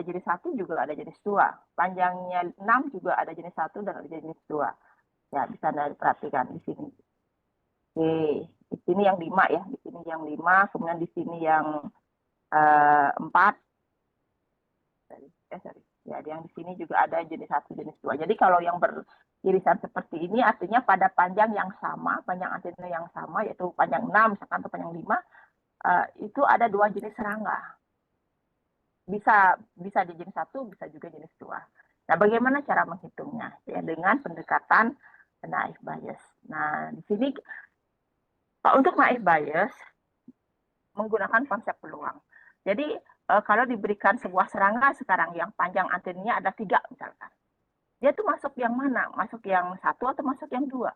jenis 1 juga ada jenis 2. Panjangnya 6 juga ada jenis 1 dan ada jenis 2. Ya, bisa Anda perhatikan di sini. Oke, di sini yang 5 ya, di sini yang 5, kemudian di sini yang 4. Ya, yang di sini juga ada jenis 1, jenis 2. Jadi kalau yang beririsan seperti ini artinya pada panjang yang sama, panjang antena yang sama, yaitu panjang 6 misalkan atau panjang 5, itu ada 2 jenis serangga. Bisa di jenis 1, bisa juga jenis 2. Nah, bagaimana cara menghitungnya? Ya, dengan pendekatan naive Bayes. Nah, di sini untuk naive Bayes menggunakan konsep peluang. Jadi, kalau diberikan sebuah serangga sekarang yang panjang antenanya ada 3 misalkan, dia tuh masuk yang mana? Masuk yang 1 atau masuk yang 2?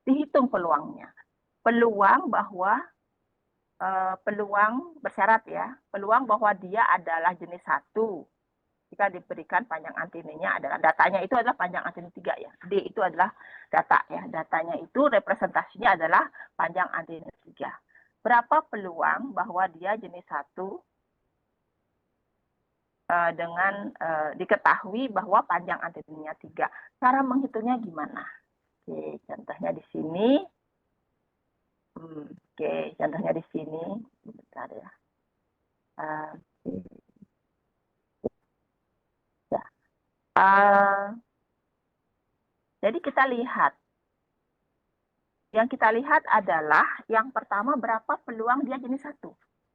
Dihitung peluangnya. Peluang bersyarat ya, peluang bahwa dia adalah jenis 1 jika diberikan panjang antenanya adalah, datanya itu adalah panjang antena 3 ya. D itu adalah data ya, datanya itu representasinya adalah panjang antena 3. Berapa peluang bahwa dia jenis 1 dengan diketahui bahwa panjang antenanya 3. Cara menghitungnya gimana? Oke, contohnya di sini. Oke, contohnya di sini. Bentar ya. Jadi kita lihat. Yang kita lihat adalah yang pertama berapa peluang dia jenis 1.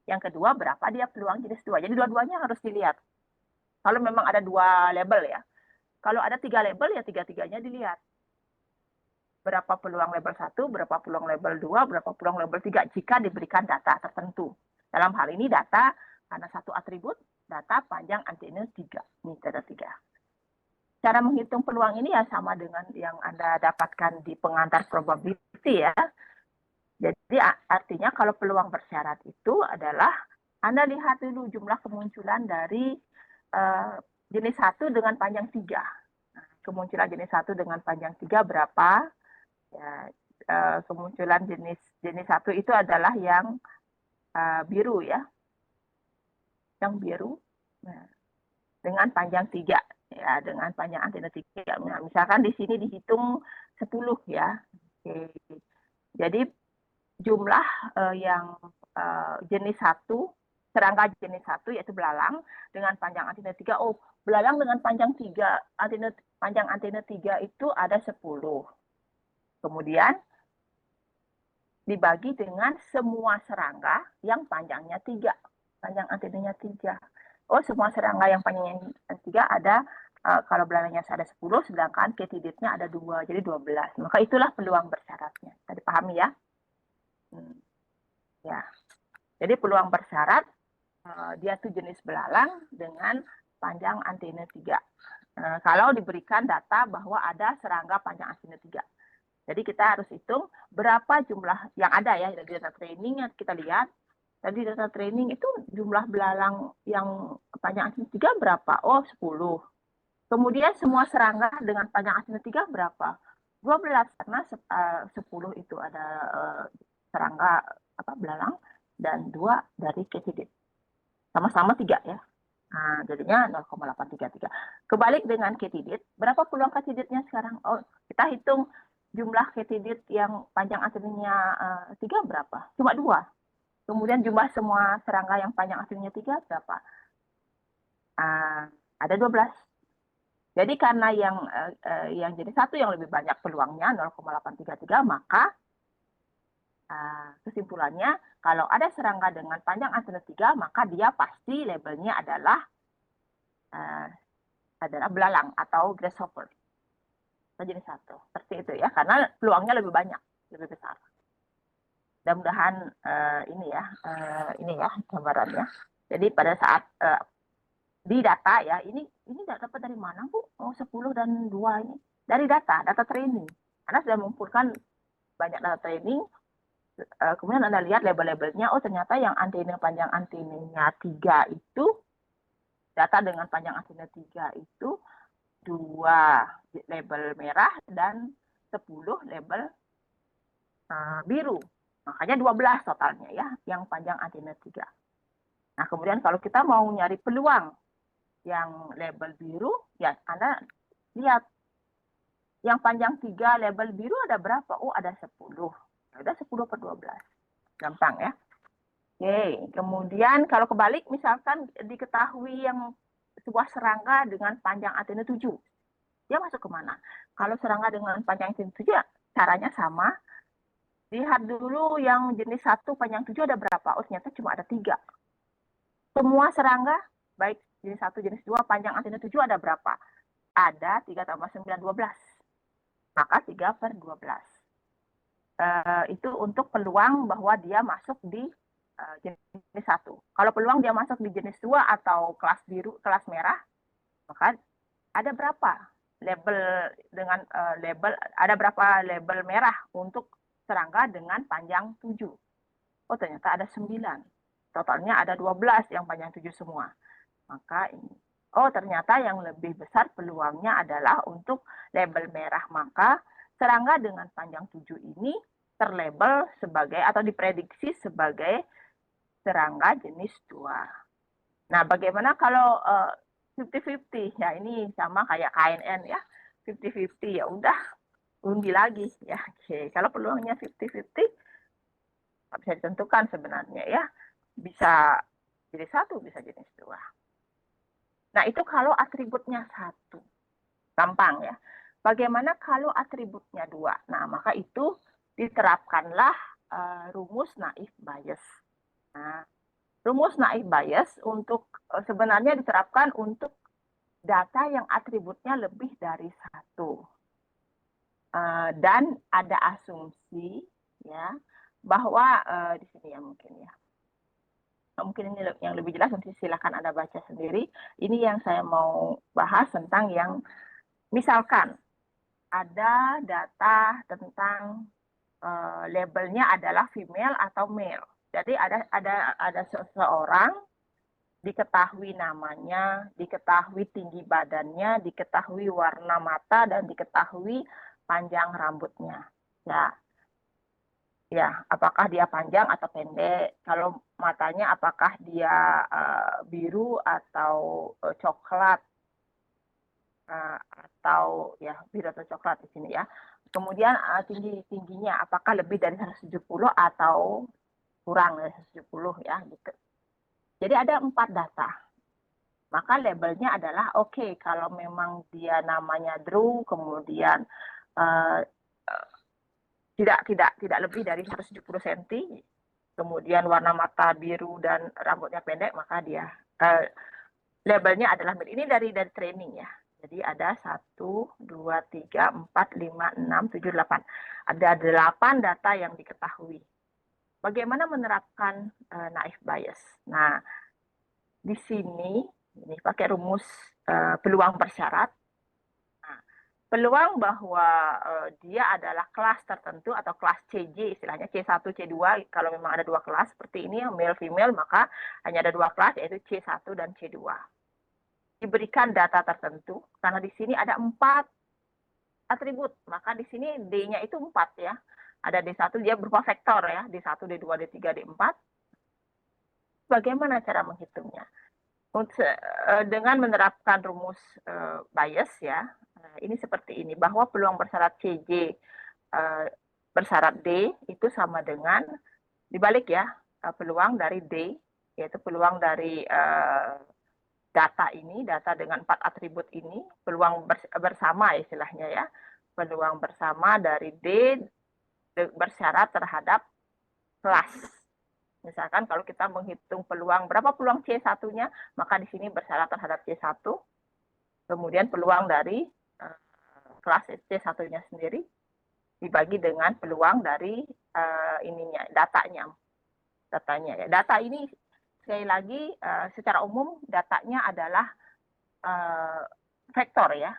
Yang kedua berapa dia peluang jenis 2. Jadi dua-duanya harus dilihat. Kalau memang ada 2 label ya. Kalau ada 3 label ya 3-3-nya dilihat. Berapa peluang label 1, berapa peluang label 2, berapa peluang label 3 jika diberikan data tertentu. Dalam hal ini data karena satu atribut, data panjang antena 3. Ini data 3. Cara menghitung peluang ini ya sama dengan yang Anda dapatkan di pengantar probability ya. Jadi artinya kalau peluang bersyarat itu adalah Anda lihat dulu jumlah kemunculan dari jenis 1 dengan panjang 3. Nah, kemunculan jenis 1 dengan panjang 3 berapa? Ya, kemunculan jenis 1 itu adalah yang biru ya. Yang biru. Nah, dengan panjang 3 ya, dengan panjang antena 3. Nah, misalkan di sini dihitung 10 ya. Oke. Jadi jumlah yang jenis 1, serangga jenis 1 yaitu belalang dengan panjang antena 3. Oh, belalang dengan panjang 3, panjang antena 3 itu ada 10. Kemudian dibagi dengan semua serangga yang panjangnya 3, panjang antenanya 3. Oh, semua serangga yang panjangnya 3 ada, kalau belalangnya ada 10, sedangkan ketiditnya ada 2, jadi 12. Maka itulah peluang bersyaratnya. Tadi pahami ya? Ya. Jadi peluang bersyarat, dia tuh jenis belalang dengan panjang antena 3. Kalau diberikan data bahwa ada serangga panjang antena 3. Jadi kita harus hitung berapa jumlah yang ada ya dari data training yang kita lihat. Tadi data training itu jumlah belalang yang panjang antena 3 berapa? Oh, 10. Kemudian semua serangga dengan panjang asinnya 3 berapa? 12, karena 10 itu ada serangga belalang dan 2 dari Katydid. Sama-sama 3 ya. Nah, jadinya 0,833. Kebalik dengan Katydid, berapa peluang Katydidnya sekarang? Oh, kita hitung jumlah Katydid yang panjang asinnya 3 berapa? Cuma 2. Kemudian jumlah semua serangga yang panjang asinnya 3 berapa? Ada 12. Jadi karena yang jenis 1 yang lebih banyak peluangnya 0,833, maka kesimpulannya kalau ada serangga dengan panjang asinnya 3, maka dia pasti labelnya adalah belalang atau grasshopper. Jenis 1. Seperti itu ya, karena peluangnya lebih banyak, lebih besar. Mudah-mudahan ini ya gambarannya. Jadi pada saat di data ya, ini dapat dari mana Bu? 10 dan 2 ini. Dari data training. Anda sudah mengumpulkan banyak data training, kemudian Anda lihat label-labelnya, oh ternyata yang antena panjang antenanya 3 itu, data dengan panjang antena 3 itu 2 label merah dan 10 label biru. Makanya 12 totalnya ya, yang panjang antena 3. Nah, kemudian kalau kita mau nyari peluang yang label biru, ya Anda lihat yang panjang 3 label biru ada berapa? Oh, ada 10. Ada 10 per 12. Gampang ya. Oke, kemudian kalau kebalik, misalkan diketahui yang sebuah serangga dengan panjang antena 7. Dia masuk ke mana? Kalau serangga dengan panjang antena 7, caranya sama. Lihat dulu yang jenis 1 panjang 7 ada berapa? Oh, ternyata cuma ada 3. Semua serangga, baik jenis 1, jenis 2, panjang antena 7 ada berapa? Ada 3 tambah 9, 12. Maka 3 per 12. Itu untuk peluang bahwa dia masuk di jenis 1. Kalau peluang dia masuk di jenis 2 atau kelas biru, kelas merah, maka ada berapa label dengan ada berapa label merah untuk serangga dengan panjang 7. Oh, ternyata ada 9. Totalnya ada 12 yang panjang 7 semua. Maka ini. Oh, ternyata yang lebih besar peluangnya adalah untuk label merah. Maka serangga dengan panjang 7 ini terlabel sebagai atau diprediksi sebagai serangga jenis 2. Nah, bagaimana kalau 50-50? Ya, ini sama kayak KNN ya. 50-50 ya udah undi lagi ya. Oke, kalau peluangnya 50-50 nggak bisa ditentukan sebenarnya ya. Bisa jenis 1, bisa jenis 2. Nah, itu kalau atributnya 1. Gampang ya. Bagaimana kalau atributnya 2? Nah, maka itu diterapkanlah rumus naif Bayes. Nah, rumus naif Bayes untuk sebenarnya diterapkan untuk data yang atributnya lebih dari 1. Dan ada asumsi ya bahwa di sini ya mungkin ya. Mungkin ini yang lebih jelas, nanti silakan Anda baca sendiri. Ini yang saya mau bahas tentang yang misalkan ada data tentang labelnya adalah female atau male. Jadi ada seseorang, diketahui namanya, diketahui tinggi badannya, diketahui warna mata, dan diketahui panjang rambutnya. Ya, apakah dia panjang atau pendek? Kalau matanya apakah dia biru atau coklat? Atau ya biru atau coklat di sini ya. Kemudian tingginya apakah lebih dari 170 atau kurang dari 170 ya gitu. Jadi ada 4 data. Maka labelnya adalah oke, kalau memang dia namanya Drew, kemudian tidak lebih dari 170 cm, kemudian warna mata biru dan rambutnya pendek, maka dia labelnya adalah ini dari training ya. Jadi ada 1, 2, 3, 4, 5, 6, 7, 8. Ada 8 data yang diketahui. Bagaimana menerapkan naif Bayes? Nah, di sini ini pakai rumus peluang bersyarat. Nah, peluang bahwa dia adalah kelas tertentu atau kelas CJ, istilahnya C1, C2, kalau memang ada 2 kelas seperti ini, male female, maka hanya ada 2 kelas, yaitu C1 dan C2. diberikan data tertentu, karena di sini ada 4 atribut, maka di sini D-nya itu 4 ya. Ada D1, dia berupa vektor ya, D1, D2, D3, D4. Bagaimana cara menghitungnya? Dengan menerapkan rumus bias ya, ini seperti ini, bahwa peluang bersyarat CJ bersyarat D itu sama dengan, dibalik ya, peluang dari D, yaitu peluang dari data ini, data dengan 4 atribut ini, peluang bersama istilahnya ya, peluang bersama dari D bersyarat terhadap kelas. Misalkan kalau kita menghitung peluang, berapa peluang C1-nya, maka di sini bersyarat terhadap C1, kemudian peluang dari kelas C1-nya sendiri dibagi dengan peluang dari datanya ya. Data ini sekali lagi secara umum datanya adalah vektor ya,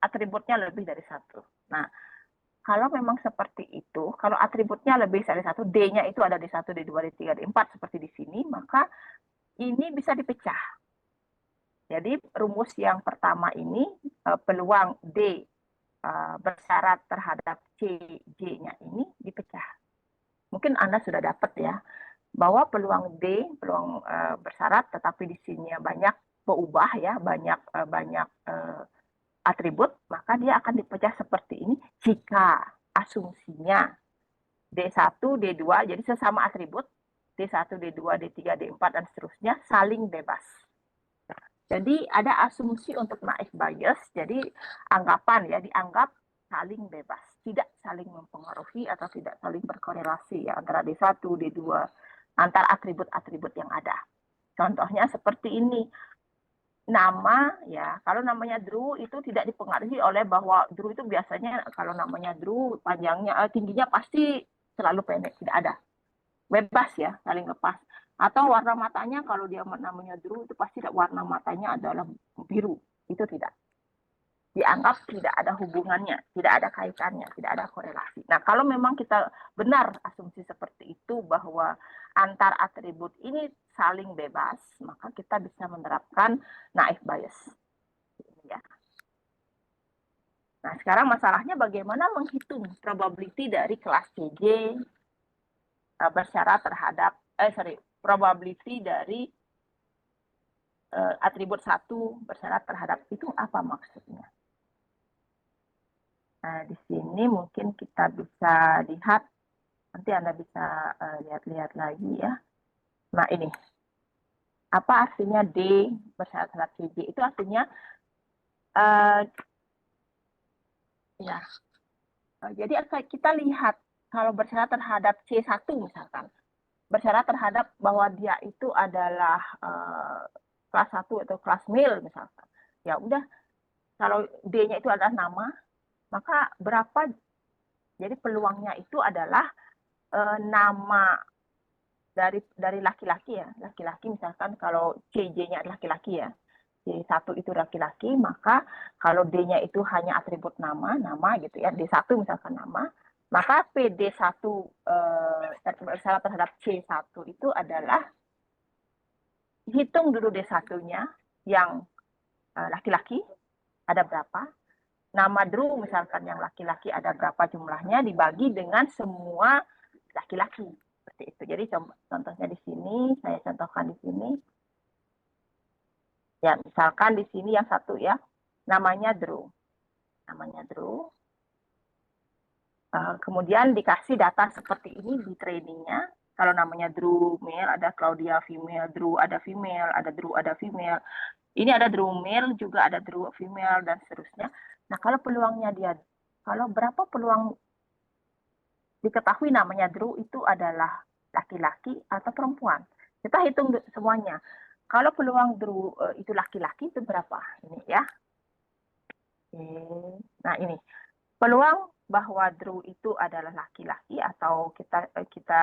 atributnya lebih dari 1. Nah, kalau memang seperti itu, kalau atributnya lebih dari 1, D-nya itu ada D1, D2, D3, D4 seperti di sini, maka ini bisa dipecah. Jadi rumus yang pertama ini, peluang D bersyarat terhadap CJ-nya ini dipecah. Mungkin Anda sudah dapat ya, bahwa peluang D, peluang bersyarat, tetapi di sini banyak berubah ya, banyak atribut, maka dia akan dipecah seperti ini jika asumsinya D1, D2, jadi sesama atribut, D1, D2, D3, D4, dan seterusnya saling bebas. Jadi ada asumsi untuk naif bias, jadi anggapan ya, dianggap saling bebas, tidak saling mempengaruhi atau tidak saling berkorelasi ya, antara D1, D2, antar atribut-atribut yang ada. Contohnya seperti ini, nama ya, kalau namanya Drew itu tidak dipengaruhi oleh bahwa Drew itu biasanya kalau namanya Drew panjangnya tingginya pasti selalu pendek, tidak ada, bebas ya, saling lepas. Atau warna matanya kalau dia namanya Drew itu pasti warna matanya adalah biru, itu tidak, dianggap tidak ada hubungannya, tidak ada kaitannya, tidak ada korelasi. Nah, kalau memang kita benar asumsi seperti itu bahwa antar atribut ini saling bebas, maka kita bisa menerapkan naif bias. Ya. Nah, sekarang masalahnya bagaimana menghitung probability dari kelas CJ bersyarat terhadap, probability dari atribut 1 bersyarat terhadap, itu apa maksudnya? Nah, di sini mungkin kita bisa lihat, nanti Anda bisa lihat-lihat lagi ya. Nah, ini. Apa artinya D bersyarat terhadap CJ? Itu artinya, ya, jadi kita lihat, kalau bersyarat terhadap C1 misalkan, bersyarat terhadap bahwa dia itu adalah kelas 1 atau kelas mil misalkan. Ya udah, kalau D-nya itu adalah nama, maka berapa, jadi peluangnya itu adalah nama dari laki-laki ya, laki-laki misalkan kalau CJ-nya laki-laki ya, C1 itu laki-laki, maka kalau D-nya itu hanya atribut nama gitu ya, D1 misalkan nama, maka PD1 bersyarat terhadap C1 itu adalah, hitung dulu D1-nya yang laki-laki, ada berapa, nama Drew misalkan yang laki-laki ada berapa jumlahnya, dibagi dengan semua laki-laki. Seperti itu. Jadi contohnya di sini, saya contohkan di sini. Ya, misalkan di sini yang satu ya, namanya Drew. Namanya Drew. Kemudian dikasih data seperti ini di trainingnya. Kalau namanya Drew male, ada Claudia female, Drew ada female, ada Drew ada female. Ini ada Drew male, juga ada Drew female, dan seterusnya. Nah, kalau peluangnya dia, kalau berapa peluang diketahui namanya Drew itu adalah laki-laki atau perempuan. Kita hitung semuanya. Kalau peluang Drew itu laki-laki itu berapa? Ini ya. Nah, ini. Peluang bahwa Drew itu adalah laki-laki, atau kita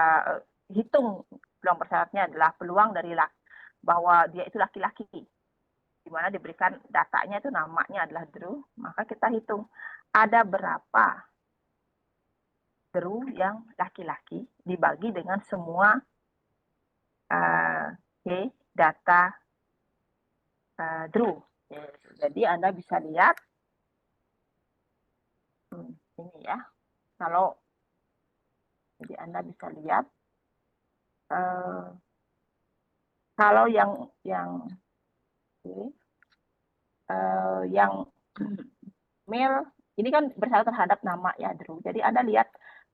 hitung peluang bersyaratnya adalah peluang dari bahwa dia itu laki-laki, di mana diberikan datanya itu namanya adalah Drew, maka kita hitung ada berapa Drew yang laki-laki dibagi dengan semua data Drew. Jadi Anda bisa lihat ini ya. Jadi Anda bisa lihat kalau yang male ini kan bersyarat terhadap nama ya Drew. Jadi Anda lihat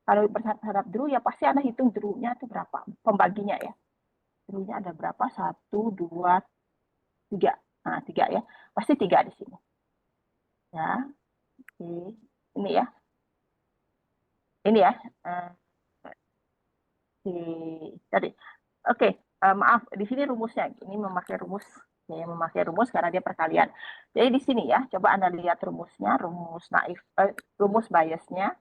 kalau bersyarat terhadap Drew ya pasti Anda hitung Drew-nya itu berapa pembaginya ya. Drew-nya ada berapa? 1, 2, 3. Nah, 3 ya. Pasti 3 di sini. Ya. Ini ya. Ini ya. Tadi. Oke, maaf di sini rumusnya. Ini memakai rumus. Ya, memakai rumus karena dia perkalian. Jadi di sini ya, coba Anda lihat rumusnya, rumus biasnya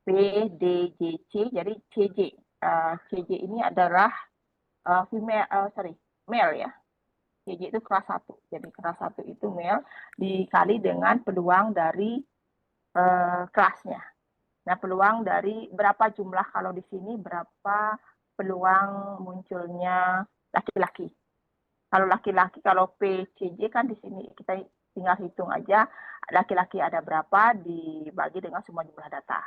P, D, J, C. Jadi CJ. CJ ini adalah male ya. CJ itu kelas 1. Jadi kelas 1 itu male dikali dengan peluang dari kelasnya. Nah, peluang dari berapa jumlah kalau di sini berapa peluang munculnya laki-laki. Kalau laki-laki, kalau PCJ kan di sini kita tinggal hitung aja laki-laki ada berapa dibagi dengan semua jumlah data.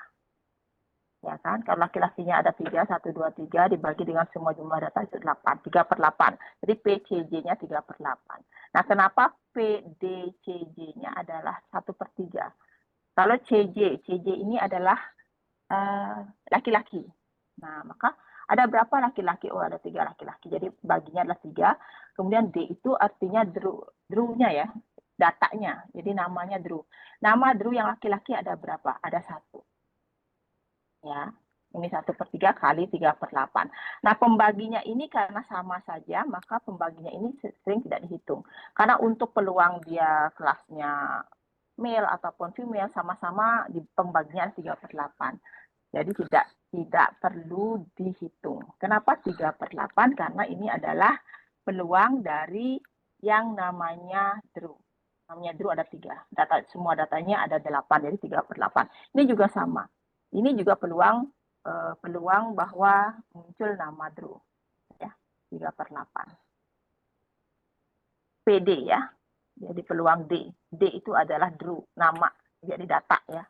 Ya kan? Kalau laki-lakinya ada 3, 1, 2, 3 dibagi dengan semua jumlah data itu 8, 3/8. Jadi PCJ-nya 3/8. Nah, kenapa PDCJ-nya adalah 1/3? Kalau CJ ini adalah laki-laki. Nah, maka ada berapa laki-laki? Oh, ada 3 laki-laki. Jadi baginya adalah 3. Kemudian D itu artinya Drew-nya ya, datanya. Jadi namanya Drew. Nama Drew yang laki-laki ada berapa? Ada 1. Ya, ini 1/3 kali 3/8. Nah, pembaginya ini karena sama saja, maka pembaginya ini sering tidak dihitung. Karena untuk peluang dia kelasnya male ataupun female sama-sama di pembagian 3/8. Jadi tidak perlu dihitung. Kenapa 3/8? Karena ini adalah peluang dari yang namanya Drew. Namanya Drew ada 3. Semua datanya ada 8, jadi 3/8. Ini juga sama. Ini juga peluang bahwa muncul nama Drew. Ya, 3/8. PD ya. Jadi peluang D. D itu adalah Drew, nama. Jadi data ya.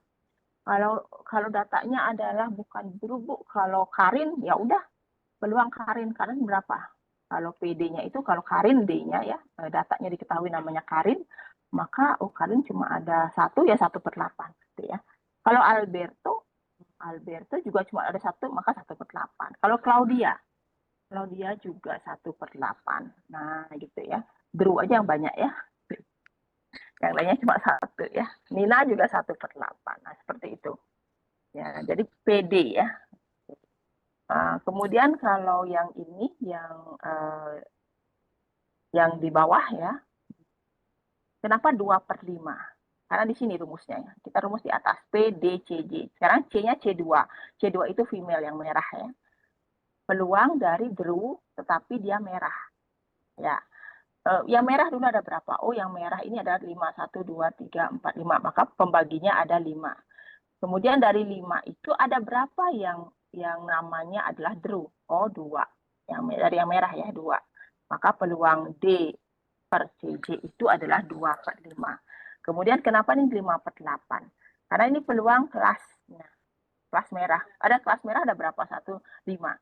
Kalau datanya adalah bukan Drew, Bu. Kalau Karin, ya udah peluang Karin berapa? Kalau PD-nya itu, kalau Karin D-nya ya, datanya diketahui namanya Karin, maka Karin cuma ada 1 ya 1/8 gitu ya. Kalau Alberto juga cuma ada 1 maka 1/8. Kalau Claudia juga 1/8. Nah gitu ya. Drew aja yang banyak ya. Yang lainnya cuma 1 ya. Nina juga 1/8. Nah seperti itu. Ya, jadi PD ya. Kemudian kalau yang ini, yang di bawah ya, kenapa 2/5? Karena di sini rumusnya ya. Kita rumus di atas, P, D, C, J. Sekarang C-nya C2. C2 itu female yang merah ya. Peluang dari Drew, tetapi dia merah. Ya, yang merah dulu ada berapa? Oh, yang merah ini ada 5, 1, 2, 3, 4, 5. Maka pembaginya ada 5. Kemudian dari 5 itu ada berapa yang namanya adalah Drew? Oh, 2. Dari yang merah ya, 2. Maka peluang D per CJ itu adalah 2/5. Kemudian kenapa ini 5/8? Karena ini peluang kelas merah. Ada kelas merah ada berapa? 1, 5.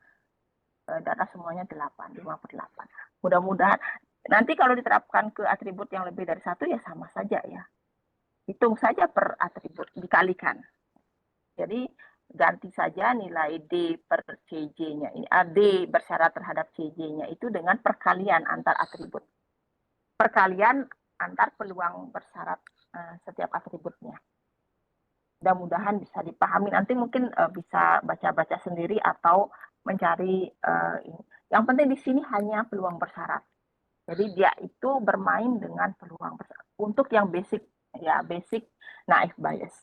Data semuanya 8, 5/8. Mudah-mudahan nanti kalau diterapkan ke atribut yang lebih dari 1 ya sama saja ya. Hitung saja per atribut, dikalikan. Jadi ganti saja nilai D per CJ-nya. D bersyarat terhadap CJ-nya itu dengan perkalian antar atribut. Perkalian antar peluang bersyarat setiap atributnya. Mudah-mudahan bisa dipahami. Nanti mungkin bisa baca-baca sendiri atau mencari ini. Yang penting di sini hanya peluang bersyarat. Jadi dia itu bermain dengan peluang bersyarat. Untuk yang basic ya, basic naive Bayes.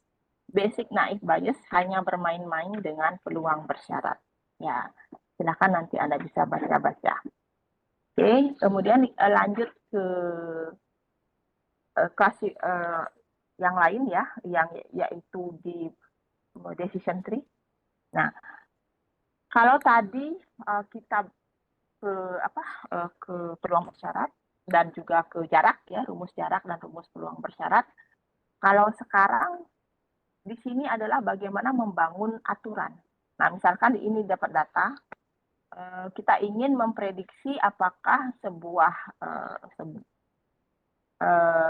Basic naive Bayes hanya bermain-main dengan peluang bersyarat. Ya, silakan nanti Anda bisa baca-baca. Oke, kemudian lanjut ke kelas yang lain ya, yaitu di decision tree. Nah, kalau tadi kita ke peluang bersyarat, dan juga ke jarak ya, rumus jarak dan rumus peluang bersyarat. Kalau sekarang di sini adalah bagaimana membangun aturan. Nah, misalkan di ini dapat data, kita ingin memprediksi apakah sebuah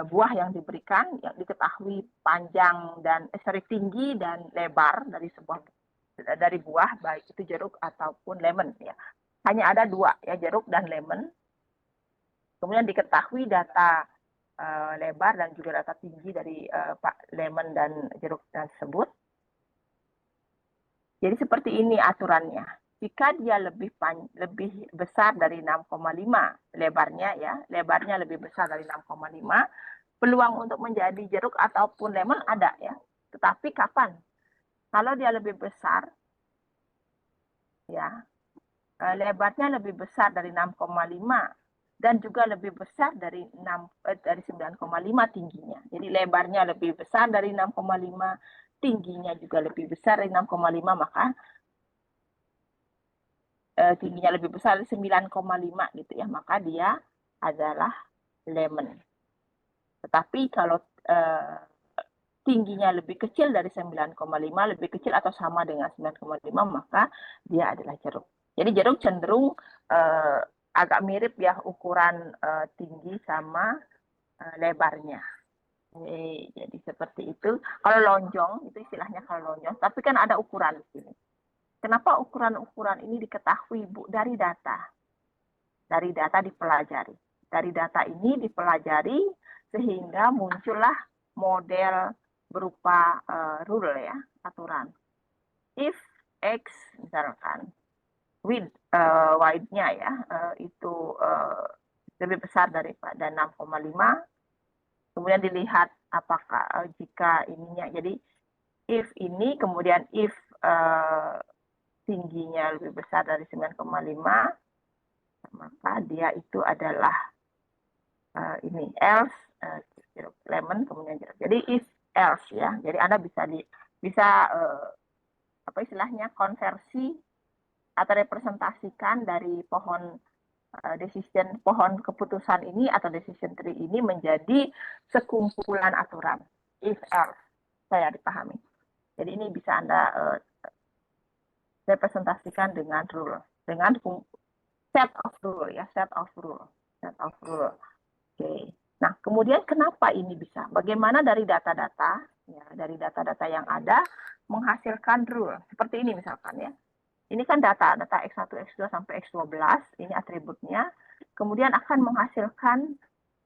buah yang diberikan yang diketahui panjang dan tinggi dan lebar dari buah, baik itu jeruk ataupun lemon ya. Hanya ada dua ya, jeruk dan lemon. Kemudian diketahui data lebar dan juga data tinggi dari lemon dan jeruk tersebut. Jadi seperti ini aturannya. Jika dia lebih besar dari 6,5 lebarnya ya, lebarnya lebih besar dari 6,5, peluang untuk menjadi jeruk ataupun lemon ada ya. Tetapi kapan? Kalau dia lebih besar ya, lebarnya lebih besar dari 6,5 dan juga lebih besar dari 9,5 tingginya. Jadi lebarnya lebih besar dari 6,5, tingginya juga lebih besar dari 6,5, maka tingginya lebih besar dari 9,5 gitu ya, maka dia adalah lemon. Tetapi kalau tingginya lebih kecil dari 9,5, lebih kecil atau sama dengan 9,5, maka dia adalah jeruk. Jadi jeruk cenderung agak mirip ya ukuran tinggi sama lebarnya. Jadi seperti itu. Kalau lonjong, itu istilahnya kalau lonjong, tapi kan ada ukuran di sini. Kenapa ukuran-ukuran ini diketahui, Bu? Dari data. Dari data dipelajari. Dari data ini dipelajari sehingga muncullah model berupa rule ya, aturan. If X misalkan width-nya ya itu lebih besar daripada 6,5, kemudian dilihat apakah jika ininya, jadi if ini kemudian if tingginya lebih besar dari 9,5, maka dia itu adalah ini else lemon kemudian jeruk. Jadi if else ya. Jadi Anda bisa apa istilahnya konversi atau representasikan dari pohon pohon keputusan ini atau decision tree ini menjadi sekumpulan aturan. If else, saya dipahami. Jadi ini bisa Anda representasikan dengan rule, dengan set of rule ya, set of rule. Oke. Nah, kemudian kenapa ini bisa? Bagaimana dari data-data ya, dari data-data yang ada menghasilkan rule seperti ini misalkan ya. Ini kan data X1, X2 sampai X12, ini atributnya. Kemudian akan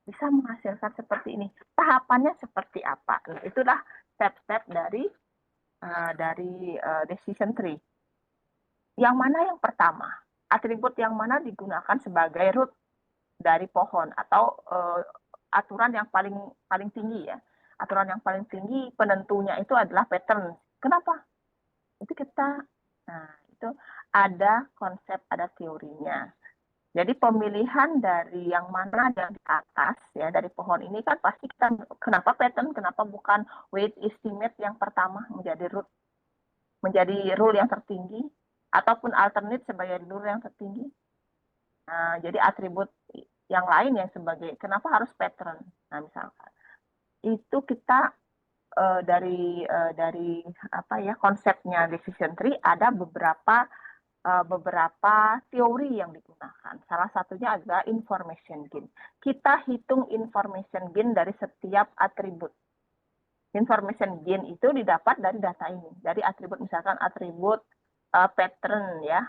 bisa menghasilkan seperti ini. Tahapannya seperti apa? Nah, itulah step-step dari decision tree. Yang mana yang pertama? Atribut yang mana digunakan sebagai root dari pohon atau aturan yang paling tinggi ya. Aturan yang paling tinggi penentunya itu adalah pattern. Kenapa? Itu itu ada konsep, ada teorinya. Jadi pemilihan dari yang mana yang di atas ya dari pohon ini kan pasti kita kenapa pattern, kenapa bukan weight estimate yang pertama menjadi rule yang tertinggi ataupun alternate sebagai rule yang tertinggi. Nah, jadi atribut yang lain yang sebagai kenapa harus pattern. Nah, misalkan itu kita dari apa ya konsepnya decision tree ada beberapa teori yang digunakan. Salah satunya adalah information gain. Kita hitung information gain dari setiap atribut. Information gain itu didapat dari data ini, dari atribut misalkan atribut pattern ya,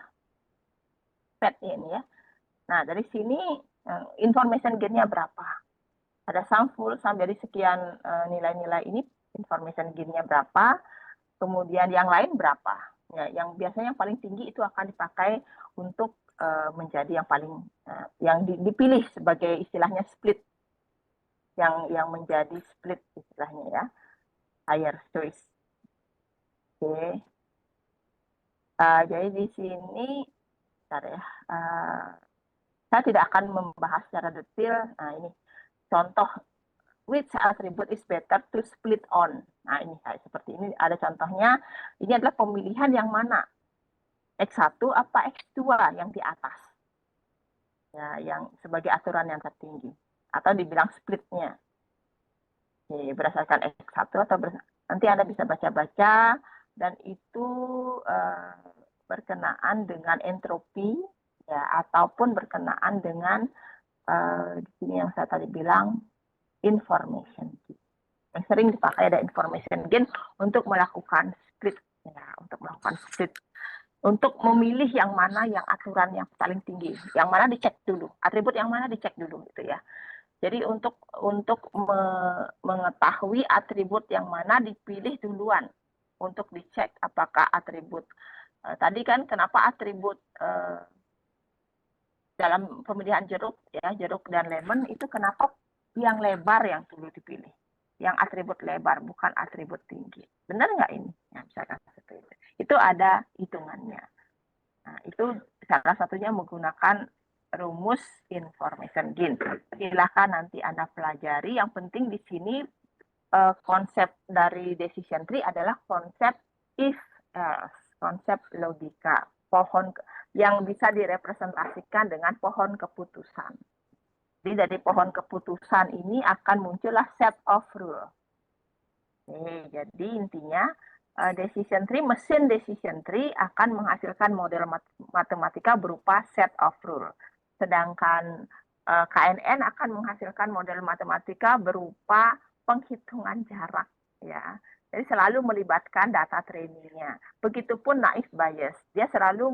pet ini ya. Nah, dari sini information gain-nya berapa? Ada sampul dari sekian nilai-nilai ini information gain-nya berapa? Kemudian yang lain berapa? Ya, yang biasanya yang paling tinggi itu akan dipakai untuk menjadi yang paling yang dipilih sebagai istilahnya split, yang menjadi split istilahnya ya, higher choice. Oke. Jadi di sini, bentar ya, saya tidak akan membahas secara detail. Nah ini contoh which attribute is better to split on. Nah ini seperti ini ada contohnya. Ini adalah pemilihan yang mana? X1 apa X2 yang di atas? Ya, yang sebagai aturan yang tertinggi. atau dibilang splitnya. Berdasarkan X1 atau nanti Anda bisa baca-baca, dan itu berkenaan dengan entropi ya, ataupun berkenaan dengan di sini yang saya tadi bilang information gain. Yang sering dipakai ada information gain untuk melakukan split ya, untuk memilih yang mana yang aturan yang paling tinggi, yang mana dicek dulu, atribut yang mana dicek dulu gitu ya. Jadi untuk mengetahui atribut yang mana dipilih duluan untuk dicek apakah atribut tadi kan kenapa atribut dalam pemilihan jeruk ya, jeruk dan lemon itu kenapa yang lebar yang dulu dipilih, yang atribut lebar bukan atribut tinggi. Benar nggak ini? Ya, misalkan seperti itu. Itu ada hitungannya. Nah, itu salah satunya menggunakan rumus information gain. Silakan nanti Anda pelajari. Yang penting di sini konsep dari decision tree adalah konsep if else, konsep logika, pohon yang bisa direpresentasikan dengan pohon keputusan. Jadi dari pohon keputusan ini akan muncullah set of rule. Jadi intinya mesin decision tree akan menghasilkan model matematika berupa set of rule. Sedangkan KNN akan menghasilkan model matematika berupa penghitungan jarak ya. Jadi selalu melibatkan data trainingnya. Begitupun naive Bayes, dia selalu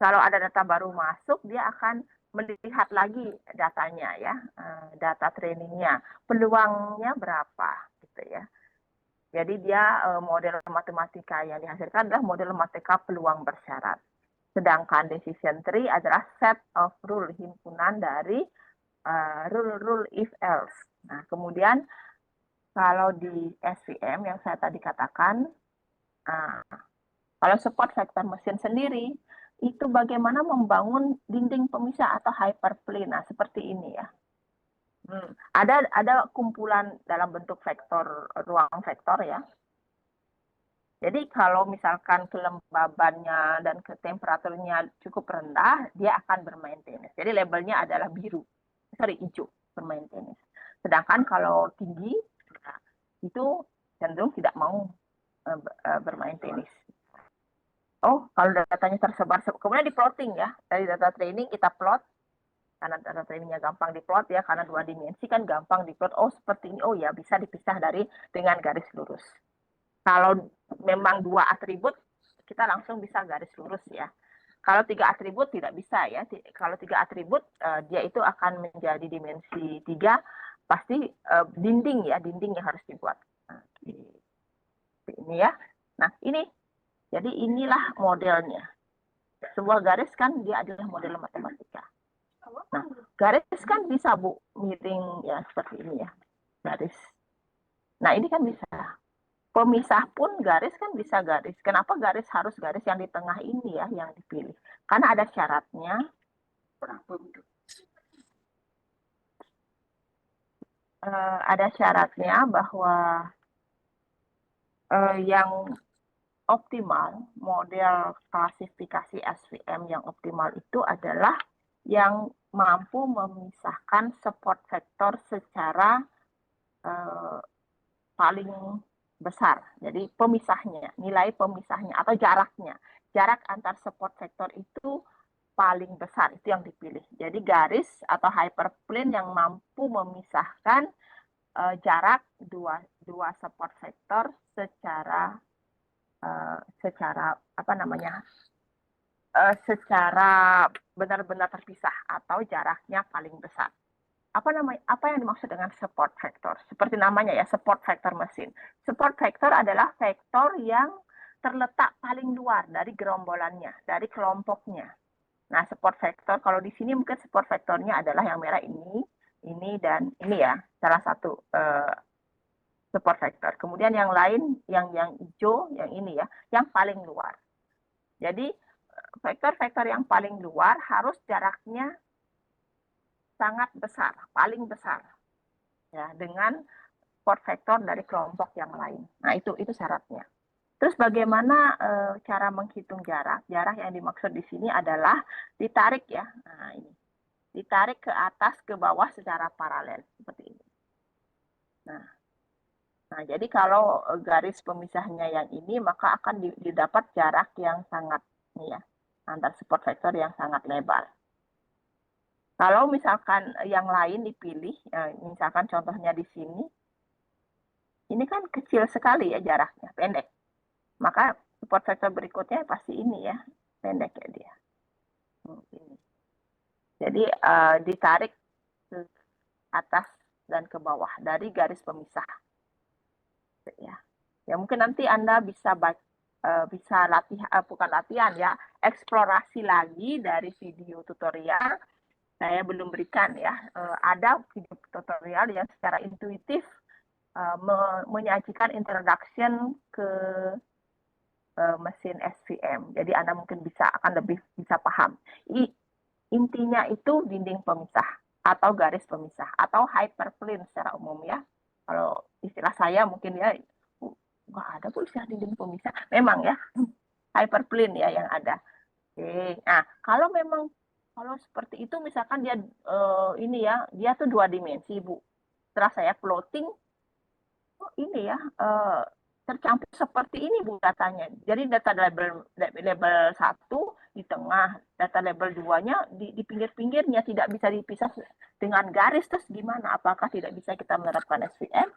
kalau ada data baru masuk, dia akan melihat lagi datanya ya, data trainingnya, peluangnya berapa gitu ya. Jadi dia model matematika yang dihasilkan adalah model matematika peluang bersyarat. Sedangkan decision tree adalah set of rule, himpunan dari rule if else. Nah, kemudian kalau di SVM yang saya tadi katakan, kalau support vector mesin sendiri, itu bagaimana membangun dinding pemisah atau hyperplane. Nah, seperti ini ya. Ada kumpulan dalam bentuk vektor, ruang vektor ya. Jadi kalau misalkan kelembabannya dan temperaturnya cukup rendah, dia akan bermain tenis. Jadi labelnya adalah hijau, bermain tenis. Sedangkan kalau tinggi, nah, itu cenderung tidak mau bermain tenis. Oh, kalau datanya tersebar, kemudian di plotting ya, dari data training kita plot, karena data trainingnya gampang diplot ya, karena 2 dimensi kan gampang diplot. Oh seperti ini, oh ya bisa dipisah dengan garis lurus. Kalau memang 2 atribut, kita langsung bisa garis lurus ya. Kalau 3 atribut tidak bisa ya. Kalau 3 atribut, dia itu akan menjadi dimensi 3, pasti dinding yang harus dibuat. Nah, ini ya. Nah ini, jadi inilah modelnya. Sebuah garis kan dia adalah model matematika. Nah, garis kan bisa Bu miring ya seperti ini ya. Garis. Nah, ini kan bisa. Pemisah pun garis kan bisa garis. Kenapa garis harus garis yang di tengah ini ya yang dipilih? Karena ada syaratnya. Ada syaratnya bahwa yang optimal, model klasifikasi SVM yang optimal itu adalah yang mampu memisahkan support vektor secara paling besar. Jadi pemisahnya, nilai pemisahnya atau jaraknya. Jarak antar support vektor itu paling besar, itu yang dipilih. Jadi garis atau hyperplane yang mampu memisahkan jarak dua support vektor secara secara benar-benar terpisah atau jaraknya paling besar. Apa yang dimaksud dengan support vector? Seperti namanya ya, support vector mesin. Support vector adalah vektor yang terletak paling luar dari gerombolannya, dari kelompoknya. Nah, support vector kalau di sini mungkin support vektornya adalah yang merah ini dan ini ya, salah satu support vector. Kemudian yang lain, yang hijau, yang ini ya, yang paling luar. Jadi vektor-vektor yang paling luar harus jaraknya sangat besar, paling besar, ya, dengan support vektor dari kelompok yang lain. Nah itu syaratnya. Terus bagaimana cara menghitung jarak? Jarak yang dimaksud di sini adalah ditarik ya. Nah ini. ditarik ke atas ke bawah secara paralel seperti ini. Nah, jadi kalau garis pemisahnya yang ini, maka akan didapat jarak yang sangat nih ya, antar support vektor yang sangat lebar. Kalau misalkan yang lain dipilih, misalkan contohnya di sini, ini kan kecil sekali ya jaraknya, pendek. Maka support vektor berikutnya pasti ini ya, pendek ya dia. Ini. Jadi ditarik ke atas dan ke bawah dari garis pemisah. Ya mungkin nanti Anda bisa bisa bukan latihan ya, eksplorasi lagi dari video tutorial. Saya belum berikan ya, ada video tutorial yang secara intuitif menyajikan introduction ke mesin SVM. Jadi Anda mungkin akan lebih bisa paham. Intinya itu dinding pemisah atau garis pemisah atau hyperplane secara umum ya. Kalau istilah saya mungkin ya nggak ada kok istilah dinding pemisah. Memang ya hyperplane ya yang ada. Oke. Nah, kalau seperti itu misalkan dia ini ya, dia tuh 2 dimensi, Bu. Setelah saya plotting, ini ya tercampur seperti ini Bu datanya. Jadi data label 1 di tengah, data label 2-nya di pinggir-pinggirnya tidak bisa dipisah dengan garis. Terus gimana? Apakah tidak bisa kita menerapkan SVM?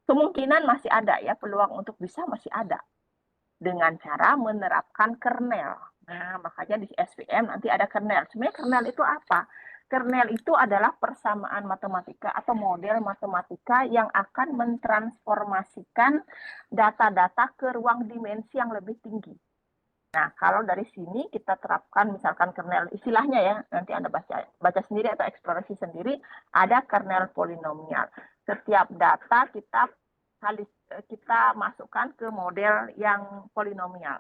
Kemungkinan masih ada ya, peluang untuk bisa masih ada dengan cara menerapkan kernel. Nah, makanya di SVM nanti ada kernel. Sebenarnya kernel itu apa? Kernel itu adalah persamaan matematika atau model matematika yang akan mentransformasikan data-data ke ruang dimensi yang lebih tinggi. Nah, kalau dari sini kita terapkan misalkan kernel, istilahnya ya, nanti Anda baca sendiri atau eksplorasi sendiri, ada kernel polinomial. Setiap data kita masukkan ke model yang polinomial.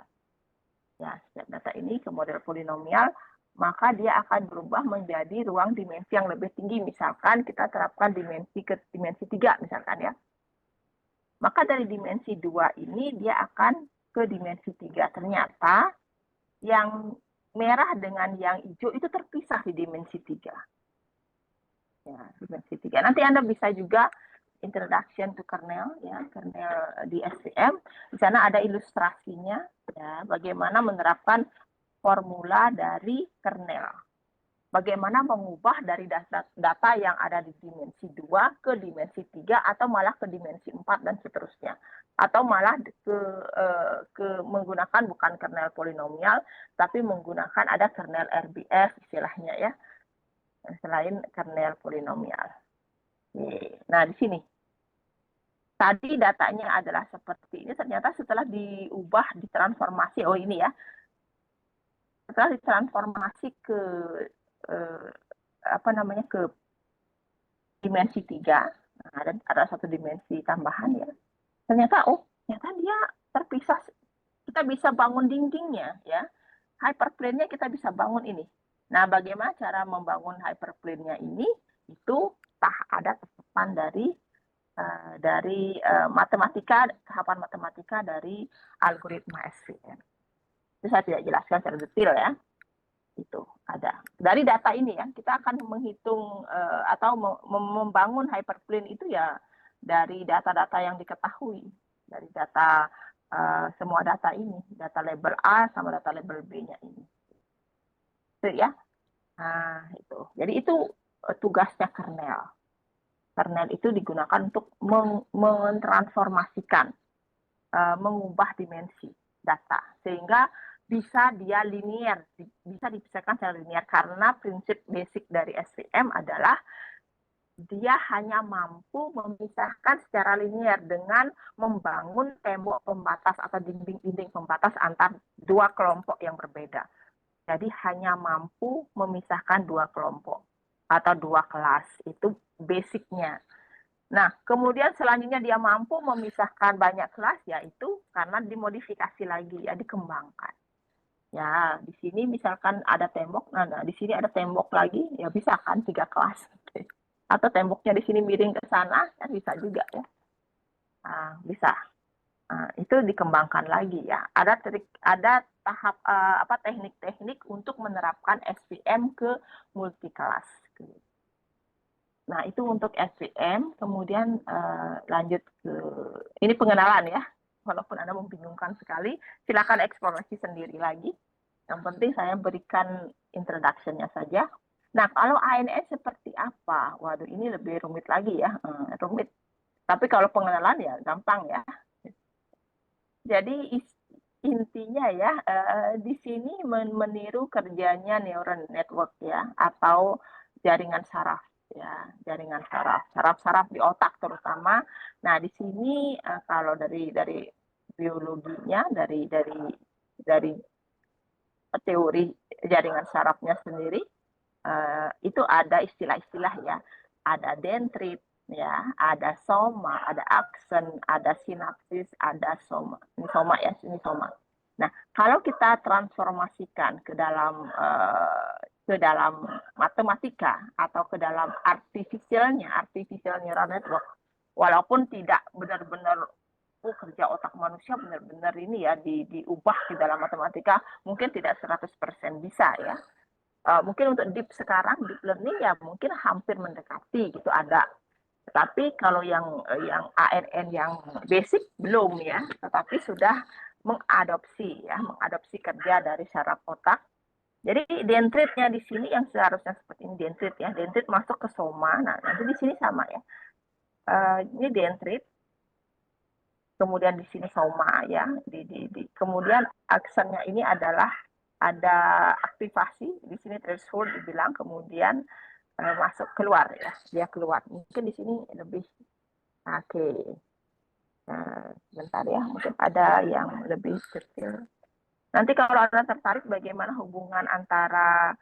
Ya, setiap data ini ke model polinomial, maka dia akan berubah menjadi ruang dimensi yang lebih tinggi. Misalkan kita terapkan dimensi ke dimensi 3 misalkan ya. Maka dari dimensi 2 ini dia akan ke dimensi 3. Ternyata yang merah dengan yang hijau itu terpisah di dimensi 3. Ya, dimensi 3. Nanti Anda bisa juga introduction to kernel ya, kernel di SVM. Di sana ada ilustrasinya ya, bagaimana menerapkan formula dari kernel. Bagaimana mengubah dari data yang ada di dimensi 2 ke dimensi 3 atau malah ke dimensi 4 dan seterusnya. Atau malah menggunakan bukan kernel polinomial, tapi menggunakan ada kernel RBF istilahnya ya, selain kernel polinomial. Nah, di sini. Tadi datanya adalah seperti ini, ternyata setelah diubah, ditransformasi, oh ini ya, setelah ditransformasi ke ke dimensi 3, ada satu dimensi tambahan ya, ternyata dia terpisah, kita bisa bangun dindingnya ya, hyperplane-nya kita bisa bangun ini. Nah, bagaimana cara membangun hyperplane-nya ini? Itu ada tahapan dari matematika, tahapan matematika dari algoritma SVM. Itu saya tidak jelaskan secara detail ya. Itu ada. Dari data ini ya, kita akan menghitung atau membangun hyperplane itu ya dari data-data yang diketahui. Dari data semua data ini, data label A sama data label B-nya ini. Itu ya. Nah, itu. Jadi itu tugasnya kernel. Kernel itu digunakan untuk mentransformasikan, mengubah dimensi data sehingga bisa dia linear, bisa dipisahkan secara linear, karena prinsip basic dari SVM adalah dia hanya mampu memisahkan secara linear dengan membangun tembok pembatas atau dinding-dinding pembatas antar dua kelompok yang berbeda. Jadi hanya mampu memisahkan dua kelompok atau dua kelas, itu basicnya. Nah, kemudian selanjutnya dia mampu memisahkan banyak kelas, yaitu karena dimodifikasi lagi, ya dikembangkan. Ya, di sini misalkan ada tembok, nah di sini ada tembok lagi, ya bisa kan 3 kelas. Atau temboknya di sini miring ke sana, ya bisa juga ya. Nah, bisa. Nah, itu dikembangkan lagi ya. Ada teknik-teknik untuk menerapkan SVM ke multi-kelas. Nah, itu untuk SVM, kemudian lanjut ke, ini pengenalan ya, walaupun Anda membingungkan sekali, silakan eksplorasi sendiri lagi. Yang penting saya berikan introduction-nya saja. Nah, kalau ANS seperti apa? Waduh, ini lebih rumit lagi ya, rumit. Tapi kalau pengenalan ya gampang ya. Jadi intinya ya, di sini meniru kerjanya neural network ya, atau jaringan saraf ya, jaringan saraf di otak terutama. Nah, di sini kalau dari biologinya, dari teori jaringan sarafnya sendiri, itu ada istilah-istilah ya, ada dendrit ya, ada soma, ada aksen, ada sinapsis, ada soma. Ini soma ya, ini soma. Nah, kalau kita transformasikan ke dalam matematika atau ke dalam artificial neural network, walaupun tidak benar-benar kerja otak manusia benar-benar ini ya diubah di dalam matematika, mungkin tidak 100% bisa ya. Mungkin untuk deep sekarang, deep learning ya mungkin hampir mendekati gitu ada. Tetapi kalau yang ANN yang basic belum ya, tetapi sudah mengadopsi kerja dari saraf otak. Jadi dendritnya di sini yang seharusnya seperti ini dendrit ya, dendrit masuk ke soma. Nah, nanti di sini sama ya. Ini dendrit, kemudian di sini soma ya, kemudian aksennya ini adalah ada aktivasi di sini threshold dibilang, kemudian masuk keluar ya, dia keluar. Mungkin di sini lebih oke. Bentar ya, mungkin ada yang lebih detail. Nanti kalau Anda tertarik bagaimana hubungan antara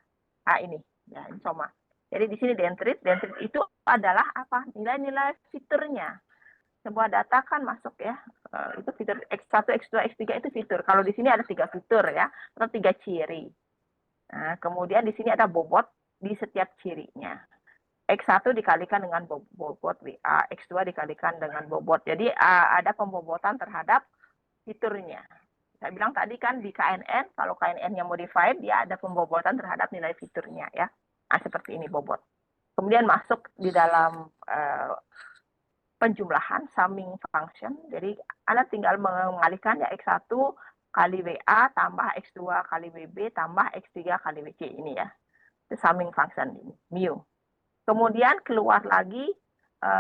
ini ya, ini soma. Jadi di sini dendrit itu adalah apa? Nilai-nilai fiturnya. Sebuah data kan masuk ya, itu fitur X1, X2, X3 itu fitur. Kalau di sini ada 3 fitur ya, atau 3 ciri. Nah, kemudian di sini ada bobot di setiap cirinya. X1 dikalikan dengan bobot WA, X2 dikalikan dengan bobot. Jadi ada pembobotan terhadap fiturnya. Saya bilang tadi kan di KNN, kalau KNN yang modified, dia ada pembobotan terhadap nilai fiturnya ya. Nah, seperti ini bobot. Kemudian masuk di dalam penjumlahan summing function. Jadi Anda tinggal mengalihkan ya X1 kali WA tambah X2 kali WB tambah X3 kali WC ini ya. Itu summing function ini, mu. Kemudian keluar lagi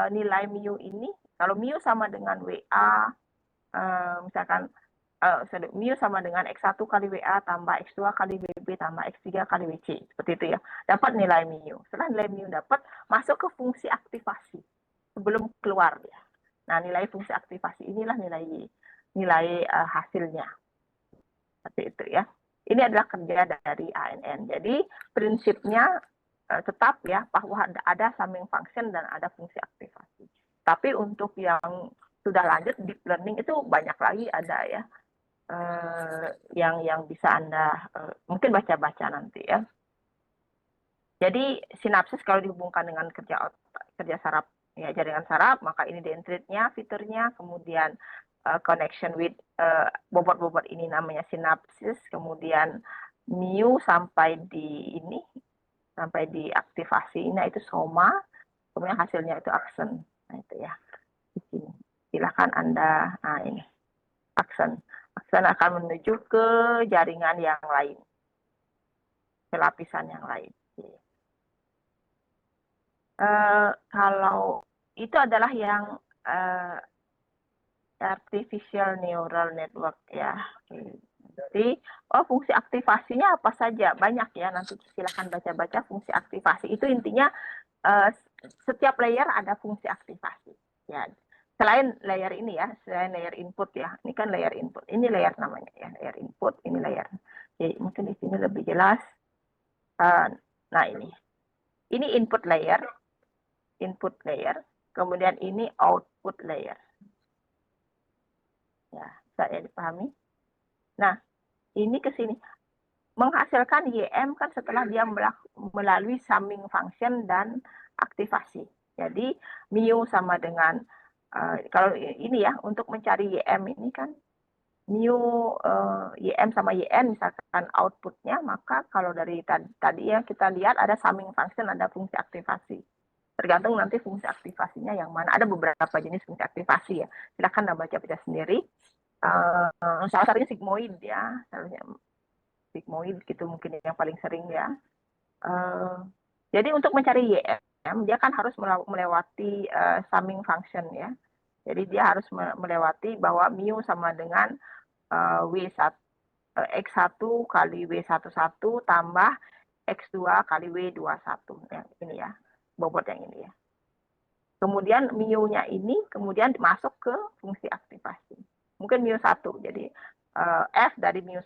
nilai mu ini. Kalau mu sama dengan WA, misalkan mu sama dengan X1 kali WA tambah X2 kali WB tambah X3 kali WC. Seperti itu ya. Dapat nilai mu. Setelah nilai mu dapat, masuk ke fungsi aktivasi sebelum keluar ya. Nah, nilai fungsi aktivasi inilah nilai hasilnya. Seperti itu ya. Ini adalah kerja dari ANN. Jadi prinsipnya tetap ya bahwa ada summing function dan ada fungsi aktivasi. Tapi untuk yang sudah lanjut deep learning itu banyak lagi ada ya. Yang bisa Anda mungkin baca-baca nanti ya. Jadi sinapsis kalau dihubungkan dengan kerja saraf ya, jaringan saraf, maka ini dendritnya, fiturnya, kemudian connection with bobot-bobot ini namanya sinapsis, kemudian mu sampai di ini, sampai di aktivasi, nah itu soma, kemudian hasilnya itu aksen. Nah itu ya, di sini. Silakan Anda, nah ini, aksen. Aksen akan menuju ke jaringan yang lain, ke lapisan yang lain. Kalau itu adalah yang artificial neural network ya. Jadi, fungsi aktivasinya apa saja? Banyak ya, nanti silakan baca-baca fungsi aktivasi. Itu intinya setiap layer ada fungsi aktivasi. Ya. Selain layer ini ya, selain layer input ya. Ini kan layer input. Ini layer namanya ya, layer input, ini layer. Jadi, mungkin di sini lebih jelas. Nah, ini input layer, kemudian ini output layer. Ya, saya dipahami. Nah, ini ke sini. Menghasilkan YM kan setelah dia melalui summing function dan aktivasi. Jadi, mu sama dengan, kalau ini ya, untuk mencari YM ini kan, mu YM sama YN misalkan outputnya, maka kalau dari tadi ya kita lihat ada summing function, ada fungsi aktivasi. Tergantung nanti fungsi aktivasinya yang mana. Ada beberapa jenis fungsi aktivasi ya. Silakan Anda baca sendiri. Salah satunya sigmoid ya, sigmoid gitu mungkin yang paling sering ya. Jadi untuk mencari YM dia kan harus melewati summing function ya. Jadi dia harus melewati bahwa mu sama dengan W1, X1 kali W11 tambah X2 kali W21. Yang ini ya, bobot yang ini ya. Kemudian mu-nya ini kemudian masuk ke fungsi aktivasi. Mungkin mu1, jadi F dari mu1.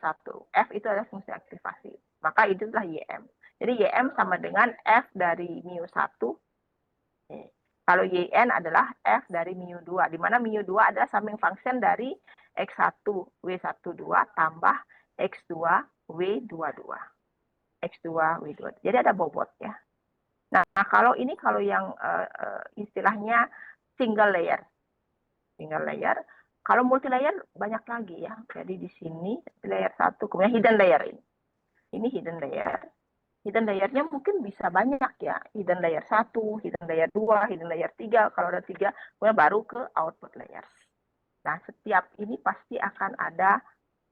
F itu adalah fungsi aktivasi. Maka itulah YM. Jadi YM sama dengan F dari mu1. Kalau YN adalah F dari mu2, di mana mu2 adalah summing function dari X1 W12 tambah X2 W22. X2 W22. Jadi ada bobot ya. Nah, kalau yang istilahnya single layer. Single layer. Kalau multi layer banyak lagi ya. Jadi di sini layer 1, kemudian hidden layer ini. Ini hidden layer. Hidden layernya mungkin bisa banyak ya. Hidden layer 1, hidden layer 2, hidden layer 3. Kalau ada 3, kemudian baru ke output layer. Nah, setiap ini pasti akan ada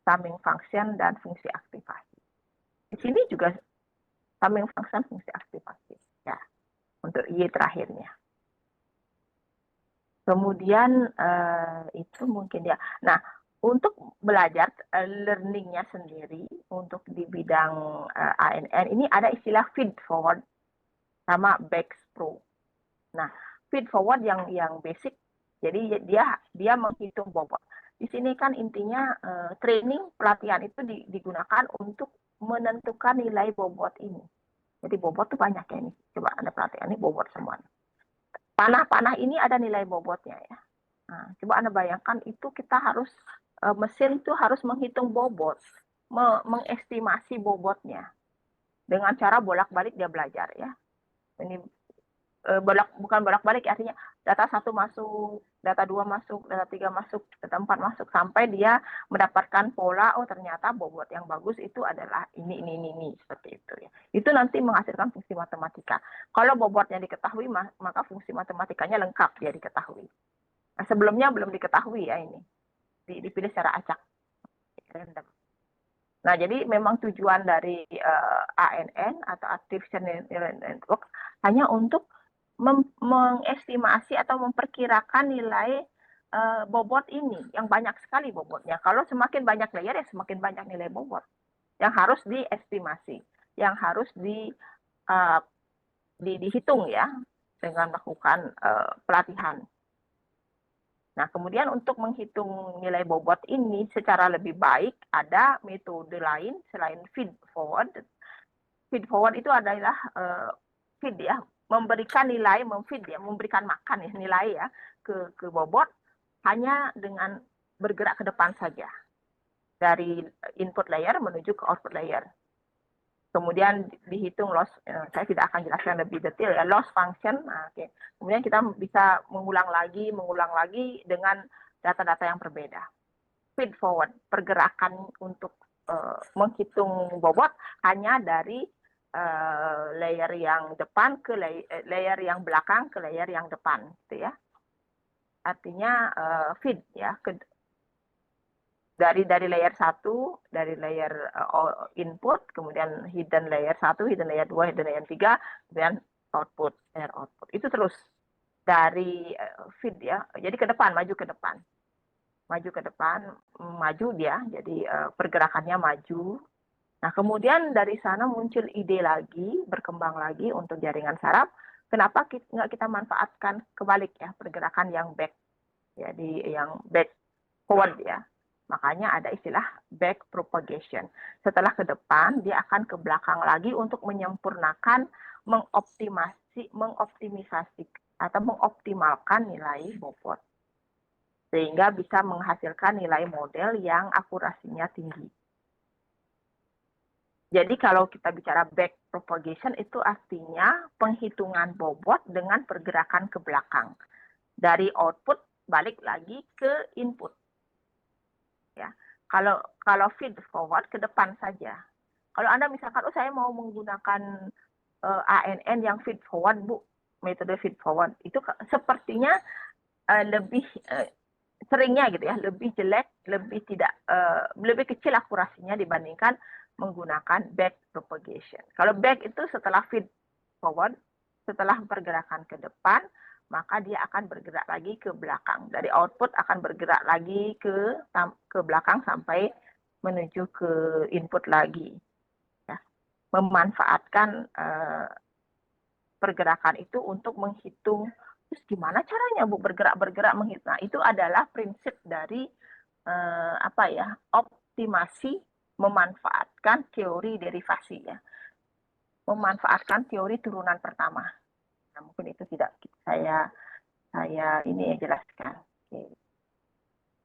summing function dan fungsi aktivasi. Di sini juga summing function, fungsi aktivasi. Ya, untuk Y terakhirnya. Kemudian itu mungkin ya. Nah, untuk belajar learning-nya sendiri untuk di bidang ANN ini ada istilah feed forward sama backstro. Nah, feed forward yang basic, jadi dia menghitung bobot. Di sini kan intinya training pelatihan itu digunakan untuk menentukan nilai bobot ini. Jadi bobot tuh banyak ya ini. Coba Anda perhatikan ini bobot semuanya. Panah-panah ini ada nilai bobotnya ya. Nah, coba Anda bayangkan itu kita harus mesin itu harus menghitung bobot, mengestimasi bobotnya dengan cara bolak-balik dia belajar ya. Ini bukan bolak-balik artinya data 1 masuk, data 2 masuk, data 3 masuk, data 4 masuk sampai dia mendapatkan pola, oh ternyata bobot yang bagus itu adalah ini seperti itu ya. Itu nanti menghasilkan fungsi matematika. Kalau bobotnya diketahui maka fungsi matematikanya lengkap dia diketahui. Nah, sebelumnya belum diketahui ya ini. Dipilih secara acak. Random. Nah, jadi memang tujuan dari ANN atau Artificial Neural Network hanya untuk mengestimasi atau memperkirakan nilai bobot ini yang banyak sekali bobotnya. Kalau semakin banyak layer ya semakin banyak nilai bobot yang harus diestimasi, yang harus dihitung ya dengan melakukan pelatihan. Nah, kemudian untuk menghitung nilai bobot ini secara lebih baik ada metode lain selain feed forward. Feed forward itu adalah feed ya, memberikan nilai, memberikan makan ya nilai ya ke bobot hanya dengan bergerak ke depan saja dari input layer menuju ke output layer. Kemudian dihitung loss, saya tidak akan jelaskan lebih detail ya, loss function. Nah, okay. Kemudian kita bisa mengulang lagi dengan data-data yang berbeda. Feed forward, pergerakan untuk menghitung bobot hanya dari layer yang depan ke layer yang belakang ke layer yang depan, gitu ya. Artinya feed ya, dari layer 1, dari layer input, kemudian hidden layer 1, hidden layer 2, hidden layer 3, kemudian output, layer output. Itu terus dari feed ya. Jadi ke depan, maju ke depan. Maju ke depan, maju dia, jadi pergerakannya maju. Nah, kemudian dari sana muncul ide lagi, berkembang lagi untuk jaringan saraf. Kenapa nggak kita manfaatkan kebalik ya, pergerakan yang back, jadi yang back forward ya. Makanya ada istilah back propagation. Setelah ke depan, dia akan ke belakang lagi untuk menyempurnakan, mengoptimisasi atau mengoptimalkan nilai bobot. Sehingga bisa menghasilkan nilai model yang akurasinya tinggi. Jadi kalau kita bicara back propagation itu artinya penghitungan bobot dengan pergerakan ke belakang. Dari output balik lagi ke input. Ya. Kalau feed forward ke depan saja. Kalau Anda misalkan, oh saya mau menggunakan ANN yang feed forward, Bu, metode feed forward, itu sepertinya lebih seringnya gitu ya, lebih jelek, lebih kecil akurasinya dibandingkan menggunakan back propagation. Kalau back itu setelah feed forward, setelah pergerakan ke depan, maka dia akan bergerak lagi ke belakang. Dari output akan bergerak lagi ke belakang sampai menuju ke input lagi. Ya. Memanfaatkan pergerakan itu untuk menghitung terus gimana caranya Bu bergerak menghitung. Nah, itu adalah prinsip dari optimasi memanfaatkan teori derivasi ya. Memanfaatkan teori turunan pertama. Nah, mungkin itu tidak saya ini jelaskan. Oke.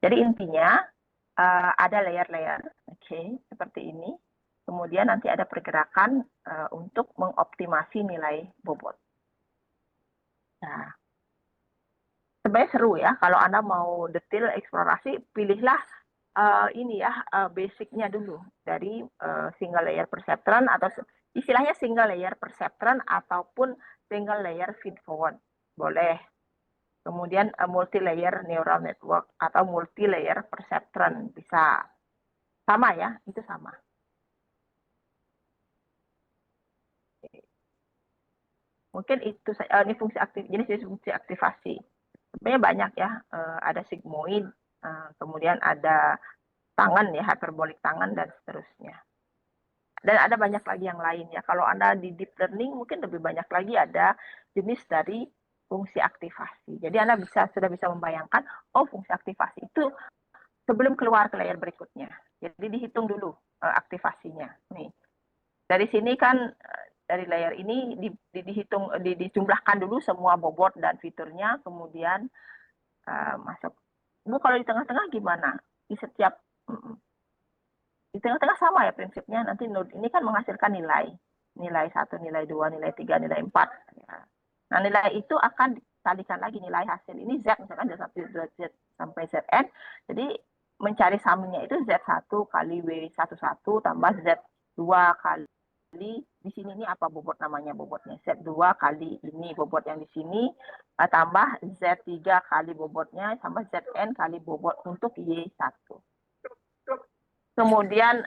Jadi intinya ada layer-layer, seperti ini. Kemudian nanti ada pergerakan untuk mengoptimasi nilai bobot. Nah, sebenarnya seru ya kalau Anda mau detail eksplorasi, pilihlah basicnya dulu dari single layer perceptron atau istilahnya single layer perceptron ataupun single layer feed forward. Boleh. Kemudian multi layer neural network atau multi layer perceptron bisa. Sama ya, itu sama. Mungkin itu ini jenis fungsi aktivasi. Sebenarnya banyak ya, ada sigmoid, kemudian ada tangan ya, hyperbolik tangan dan seterusnya. Dan ada banyak lagi yang lain ya. Kalau Anda di deep learning mungkin lebih banyak lagi ada jenis dari fungsi aktivasi. Jadi Anda sudah bisa membayangkan, oh fungsi aktivasi itu sebelum keluar ke layer berikutnya. Jadi dihitung dulu aktivasinya. Nih. Dari sini kan dari layer ini dihitung dijumlahkan dulu semua bobot dan fiturnya, kemudian masuk. Bu, kalau di tengah-tengah gimana? Di setiap di tengah-tengah sama ya prinsipnya. Nanti node ini kan menghasilkan nilai 1, nilai 2, nilai 3, nilai 4. Ya. Nah, nilai itu akan dikalikan lagi nilai hasil ini Z, misalkan Z1 sampai Zn. Jadi mencari samnya itu Z1 kali W11 tambah Z2 kali di sini ini apa namanya bobotnya, Z2 kali ini bobot yang di sini tambah Z3 kali bobotnya tambah Zn kali bobot untuk Y1. Kemudian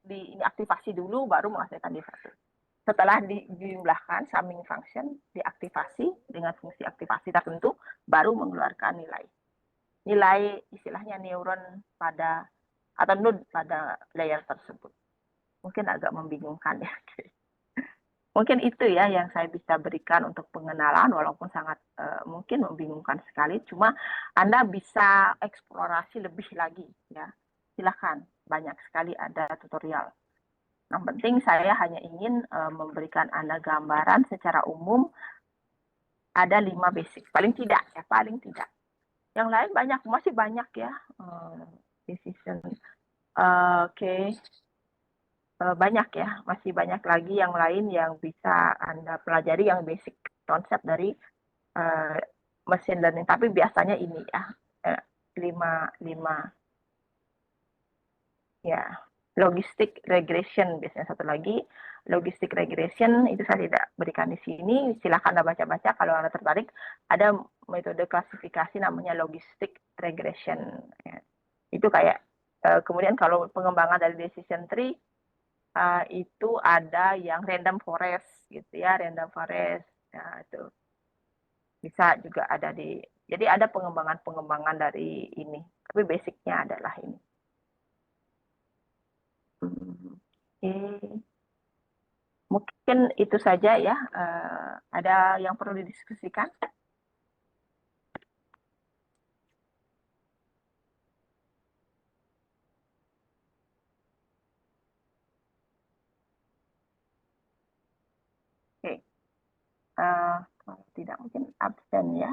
diaktifasi dulu baru menghasilkan D1. Setelah dijumlahkan summing function diaktifasi dengan fungsi aktivasi tertentu baru mengeluarkan nilai. Nilai istilahnya neuron pada atau node pada layer tersebut. Mungkin agak membingungkan ya. Mungkin itu ya yang saya bisa berikan untuk pengenalan, walaupun sangat mungkin membingungkan sekali. Cuma Anda bisa eksplorasi lebih lagi ya. Silakan, banyak sekali ada tutorial. Yang penting saya hanya ingin memberikan Anda gambaran secara umum ada 5 basic, paling tidak ya, paling tidak. Yang lain masih banyak ya. Decision. Oke. Banyak ya, masih banyak lagi yang lain yang bisa Anda pelajari yang basic konsep dari machine learning. Tapi biasanya ini ya, 5 ya. Logistic regression biasanya satu lagi. Logistic regression itu saya tidak berikan di sini. Silakan Anda baca-baca kalau Anda tertarik. Ada metode klasifikasi namanya logistic regression. Ya. Itu kayak kemudian kalau pengembangan dari decision tree itu ada yang random forest gitu ya, random forest. Nah, itu bisa juga ada jadi ada pengembangan dari ini. Tapi basicnya adalah ini. Oke. Mungkin itu saja ya. Ada yang perlu didiskusikan? Oke. Kalau tidak mungkin absen ya.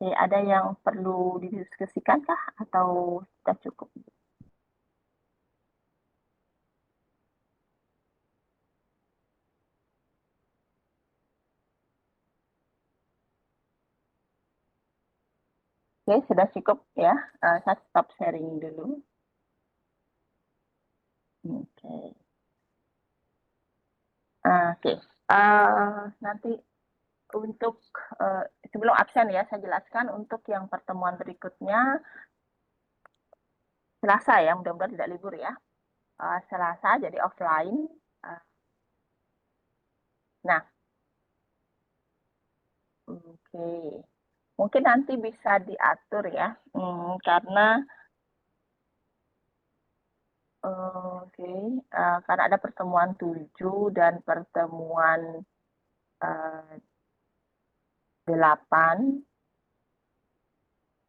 Ada yang perlu didiskusikan kah atau sudah cukup? Oke, sudah cukup ya. Saya stop sharing dulu. Oke. Oke. Nanti untuk sebelum absen ya, saya jelaskan untuk yang pertemuan berikutnya Selasa ya, mudah-mudahan tidak libur ya. Selasa jadi offline. Uh, nah, oke. Mungkin nanti bisa diatur ya, karena oke, karena ada pertemuan 7 dan pertemuan 8.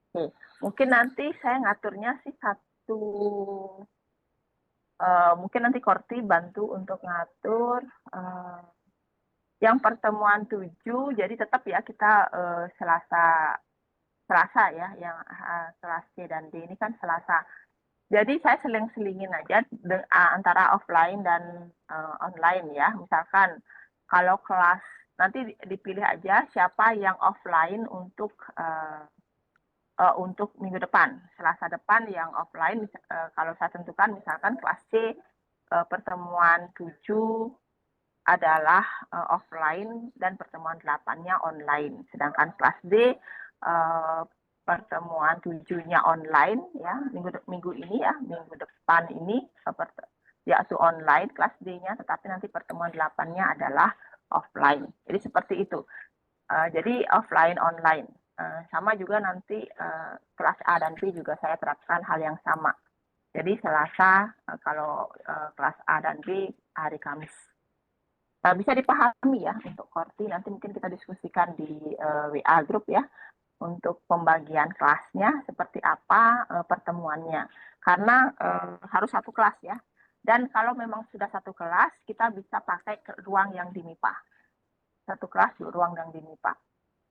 Oke, mungkin nanti saya ngaturnya sih satu, mungkin nanti Korti bantu untuk ngatur yang pertemuan 7, jadi tetap ya kita Selasa ya, yang kelas C dan D ini kan Selasa. Jadi saya seling-selingin aja antara offline dan online ya. Misalkan kalau kelas nanti dipilih aja siapa yang offline untuk minggu depan, Selasa depan yang offline. Kalau saya tentukan misalkan kelas C pertemuan 7 adalah offline dan pertemuan 8-nya online. Sedangkan kelas D pertemuan 7-nya online ya, minggu ini ya, minggu depan ini yaitu online kelas D-nya, tetapi nanti pertemuan 8-nya adalah offline. Jadi seperti itu. Jadi offline online. Sama juga nanti kelas A dan B juga saya terapkan hal yang sama. Jadi Selasa kalau kelas A dan B hari Kamis. Bisa dipahami ya untuk Korti, nanti mungkin kita diskusikan di WA grup ya untuk pembagian kelasnya seperti apa pertemuannya. Karena harus satu kelas ya. Dan kalau memang sudah satu kelas, kita bisa pakai ruang yang di MIPA. Satu kelas di ruang yang di MIPA.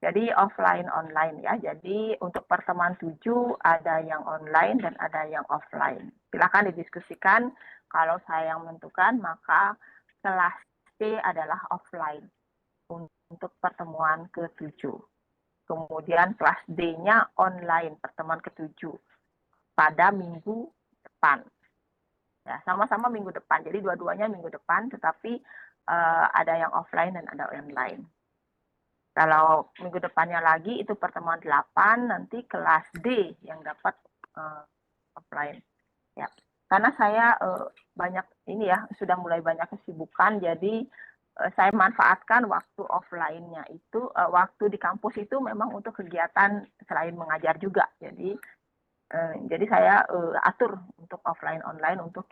Jadi offline online ya. Jadi untuk pertemuan 7 ada yang online dan ada yang offline. Silakan didiskusikan. Kalau saya yang menentukan maka kelas C adalah offline untuk pertemuan ke-7. Kemudian kelas D-nya online pertemuan ke-7 pada minggu depan. Ya, sama-sama minggu depan. Jadi dua-duanya minggu depan, tetapi ada yang offline dan ada yang online. Kalau minggu depannya lagi itu pertemuan 8, nanti kelas D yang dapat offline. Ya. Karena saya banyak ini ya, sudah mulai banyak kesibukan, jadi saya manfaatkan waktu offline-nya itu, waktu di kampus itu memang untuk kegiatan selain mengajar juga. Jadi saya atur untuk offline online untuk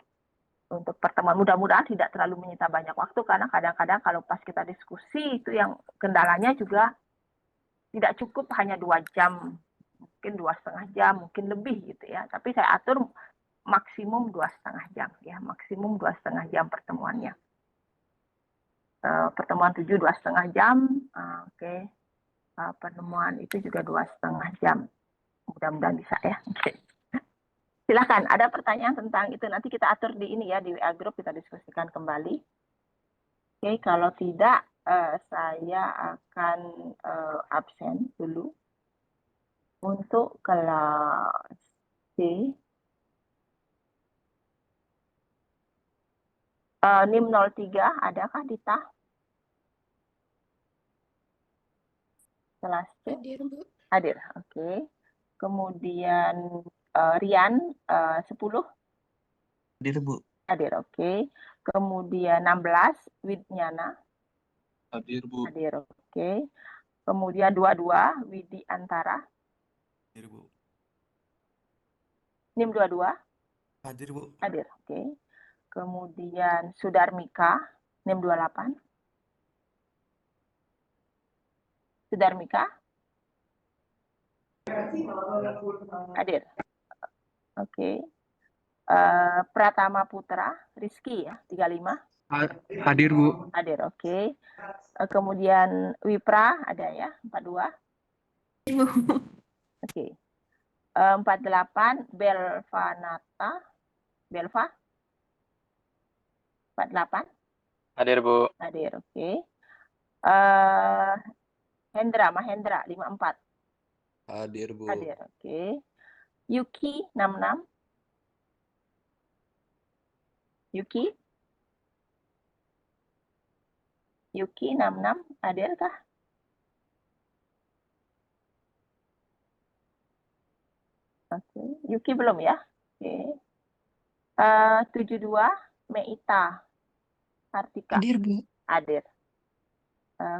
pertemuan. Mudah-mudahan tidak terlalu menyita banyak waktu, karena kadang-kadang kalau pas kita diskusi itu yang kendalanya juga tidak cukup hanya 2 jam, mungkin 2,5 jam, mungkin lebih gitu ya. Tapi saya atur maksimum 2,5 jam ya, maksimum 2,5 jam pertemuannya. Pertemuan 7 2,5 jam, oke. Pertemuan itu juga 2,5 jam. Mudah-mudahan bisa ya. Oke. Silakan, ada pertanyaan tentang itu, nanti kita atur di ini ya, di WA Group kita diskusikan kembali. Oke, kalau tidak saya akan absen dulu untuk kelas C. NIM 03 adakah Dita? Kelas C? Hadir, Bu. Hadir, oke. Kemudian Rian 10 Hadir, Bu. hadir, oke. Kemudian 16 Widnyana Hadir, Bu. hadir, oke. Kemudian 22 Widi Antara Hadir, Bu. NIM 22 Hadir, Bu. hadir, oke. Kemudian Sudarmika NIM 28 Sudarmika hadir, oke. Pratama Putra Rizky ya 35 Hadir, Bu. hadir, oke. Kemudian Wipra ada ya 42 Ibu. oke. 48 Belvanata Belva 48 Hadir, Bu. hadir, oke. Hendra Mahendra 54 Hadir, Bu. Hadir, oke. Yuki 66. Yuki? Yuki 66, hadir kah? Oke, Yuki belum ya? Oke. 72, Meita Kartika. Hadir, Bu. Hadir.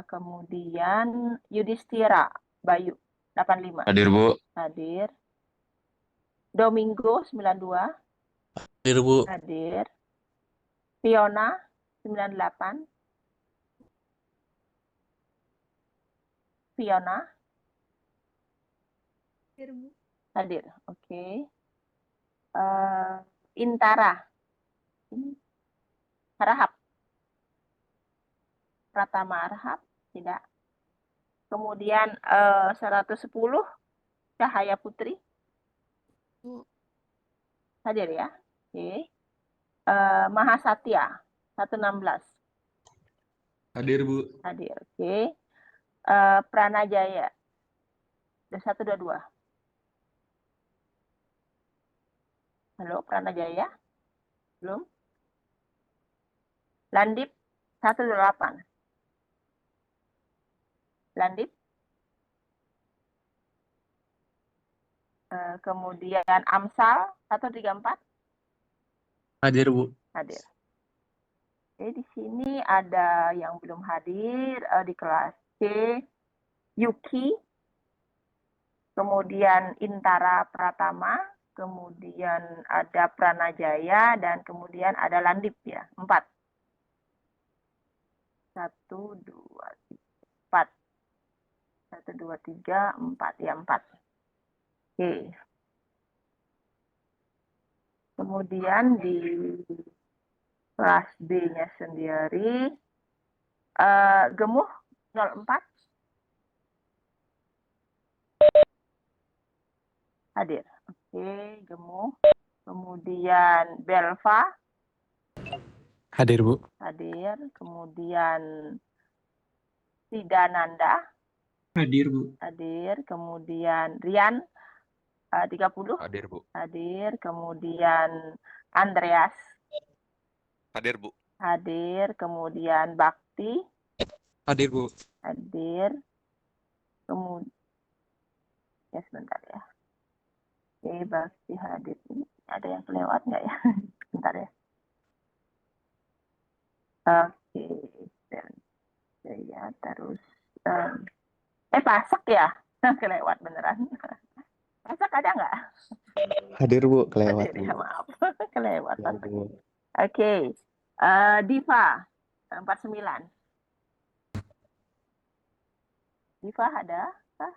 Kemudian Yudhistira Bayu 85. Hadir, Bu. Hadir. Domingo 92. Hadir, Bu. Hadir. Fiona 98. Fiona Hadir, Bu. hadir. Oke. Intara. Ini Harahap. Pratama Harahap tidak. Kemudian 110 Cahaya Putri. Bu. Hadir ya. Oke. Mahasatya 116. Hadir, Bu. Hadir. Oke. Pranajaya 122. Halo, Pranajaya? Belum? Landip 128. Landip. Kemudian Amsal 134. Hadir, Bu. Hadir. Oke, di sini ada yang belum hadir di kelas C. Yuki. Kemudian Intara Pratama. Kemudian ada Pranajaya. Dan kemudian ada Landip ya. 4. 1, 2, 4. 1, 2, 3, 4. Ya, 4. Oke. Kemudian di kelas B-nya sendiri, Gemuh 04. Hadir. Oke, Gemuh. Kemudian Belva. Hadir, Bu. Hadir. Kemudian Sidananda. Hadir, Bu. Hadir. Kemudian Rian 30. Hadir, Bu. Hadir. Kemudian Andreas. Hadir, Bu. Hadir. Kemudian Bakti. Hadir, Bu. Hadir. Kemudian, ya sebentar ya. Oke, Bakti hadir. Ini ada yang kelewat nggak ya? Sebentar ya. Oke, dan ya terus. Pasak ya? Kelewat beneran. Pasak ada nggak? Hadir, Bu. Kelewat, Hadir Bu. ya, maaf. Kelewat. Ya, Pasak. Bu. Oke. Diva 49. Diva ada kah?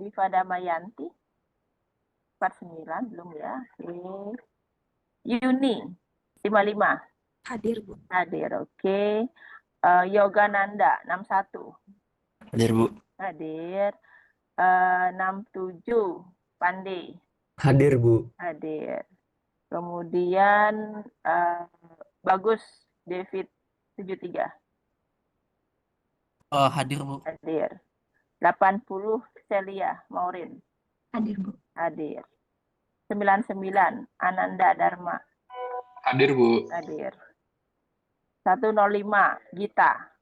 Diva Damayanti 49 belum ya. Oke. Yuni 55. Hadir, Bu. Hadir. Oke. Yogananda 61. Hadir, Bu. Hadir. 67 Pandey. Hadir, Bu. Hadir. Kemudian Bagus David 73. Hadir, Bu. Hadir. 80 Celia Maureen. Hadir, Bu. Hadir. 99 Ananda Dharma. Hadir, Bu. Hadir. 105 Gita.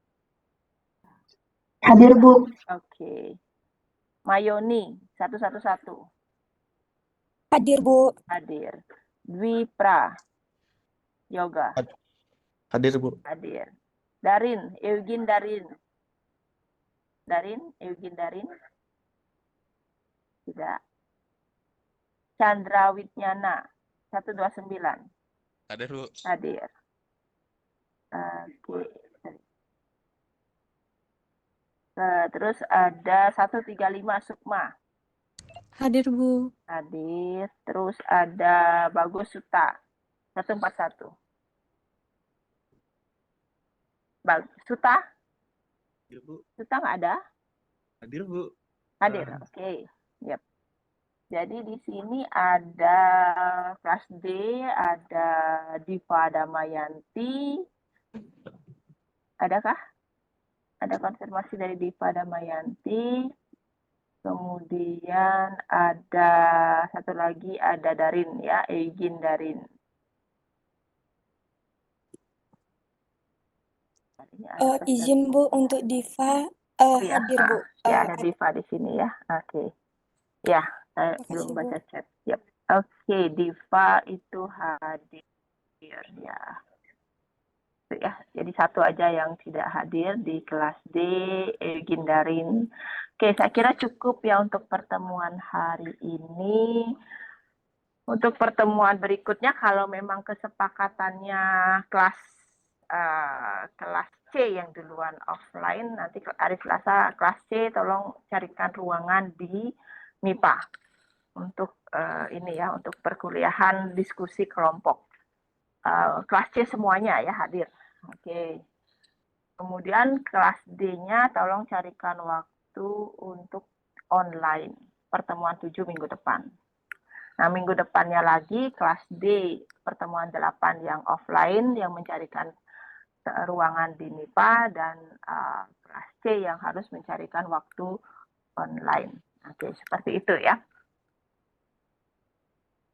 Hadir, Bu. Oke. Mayoni 111. Hadir, Bu. Hadir. Dwi Pra Yoga. Hadir, Bu. Hadir. Darin, Eugene Darin. Eugene Darin. Tidak. Chandra Witnyana 129. Hadir, Bu. Hadir. Oke. Terus ada 135 Sukma. Hadir, Bu. Hadir. Terus ada Bagus Suta 141. Suta? Hadir, Bu. Suta nggak ada? Hadir, Bu. Hadir. Oke. Yep. Jadi di sini ada kelas D, ada Diva Damayanti. Adakah? Ada konfirmasi dari Diva Damayanti. Kemudian ada satu lagi, ada Darin ya, Egin Darin. Ini ada tes Izin dari- Bu untuk Diva Oh ya, hadir Bu. ya ada Diva di sini ya. Oke. Ya, saya Makasih, belum Bu. baca chat. Yap. Oke, Diva itu hadir ya. Itu ya, jadi satu aja yang tidak hadir di kelas D, Egin Darin. Oke, saya kira cukup ya untuk pertemuan hari ini. Untuk pertemuan berikutnya, kalau memang kesepakatannya kelas kelas C yang duluan offline, nanti hari Selasa kelas C tolong carikan ruangan di MIPA untuk ini ya, untuk perkuliahan diskusi kelompok. Kelas C semuanya ya hadir. Oke. Kemudian kelas D-nya tolong carikan waktu untuk online pertemuan 7 minggu depan. Nah, minggu depannya lagi kelas D pertemuan 8 yang offline yang mencarikan ruangan di MIPA dan kelas C yang harus mencarikan waktu online. Oke, seperti itu ya.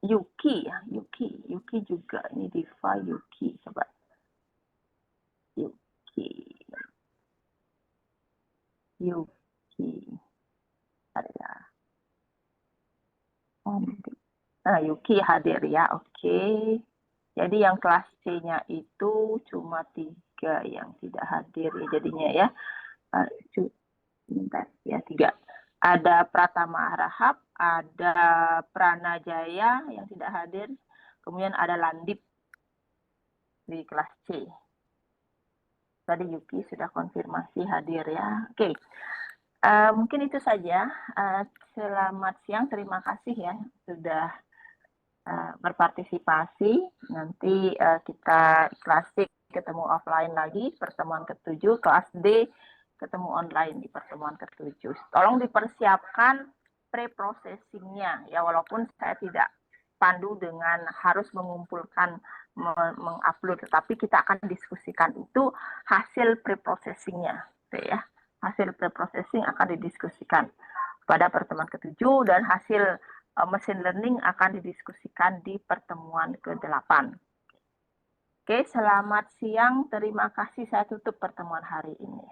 Yuki ya, Yuki juga ini Diva Yuki coba. Yuki. Ada. Yuki hadir ya, oke. Jadi yang kelas C-nya itu cuma 3 yang tidak hadir ya jadinya ya. Bentar ya, 3. Ada Pratama Harahap, ada Pranajaya yang tidak hadir, kemudian ada Landip di kelas C. Tadi Yuki sudah konfirmasi hadir ya. Oke. Mungkin itu saja. Selamat siang, terima kasih ya sudah berpartisipasi. Nanti kita kelas C ketemu offline lagi, pertemuan ke-7, kelas D ketemu online di pertemuan ke-7. Tolong dipersiapkan pre-processingnya ya, walaupun saya tidak pandu dengan harus mengumpulkan mengupload, tetapi kita akan diskusikan itu hasil pre-processingnya ya. Hasil pre-processing akan didiskusikan pada pertemuan ke-7 dan hasil machine learning akan didiskusikan di pertemuan ke-8. Oke, selamat siang. Terima kasih. Saya tutup pertemuan hari ini.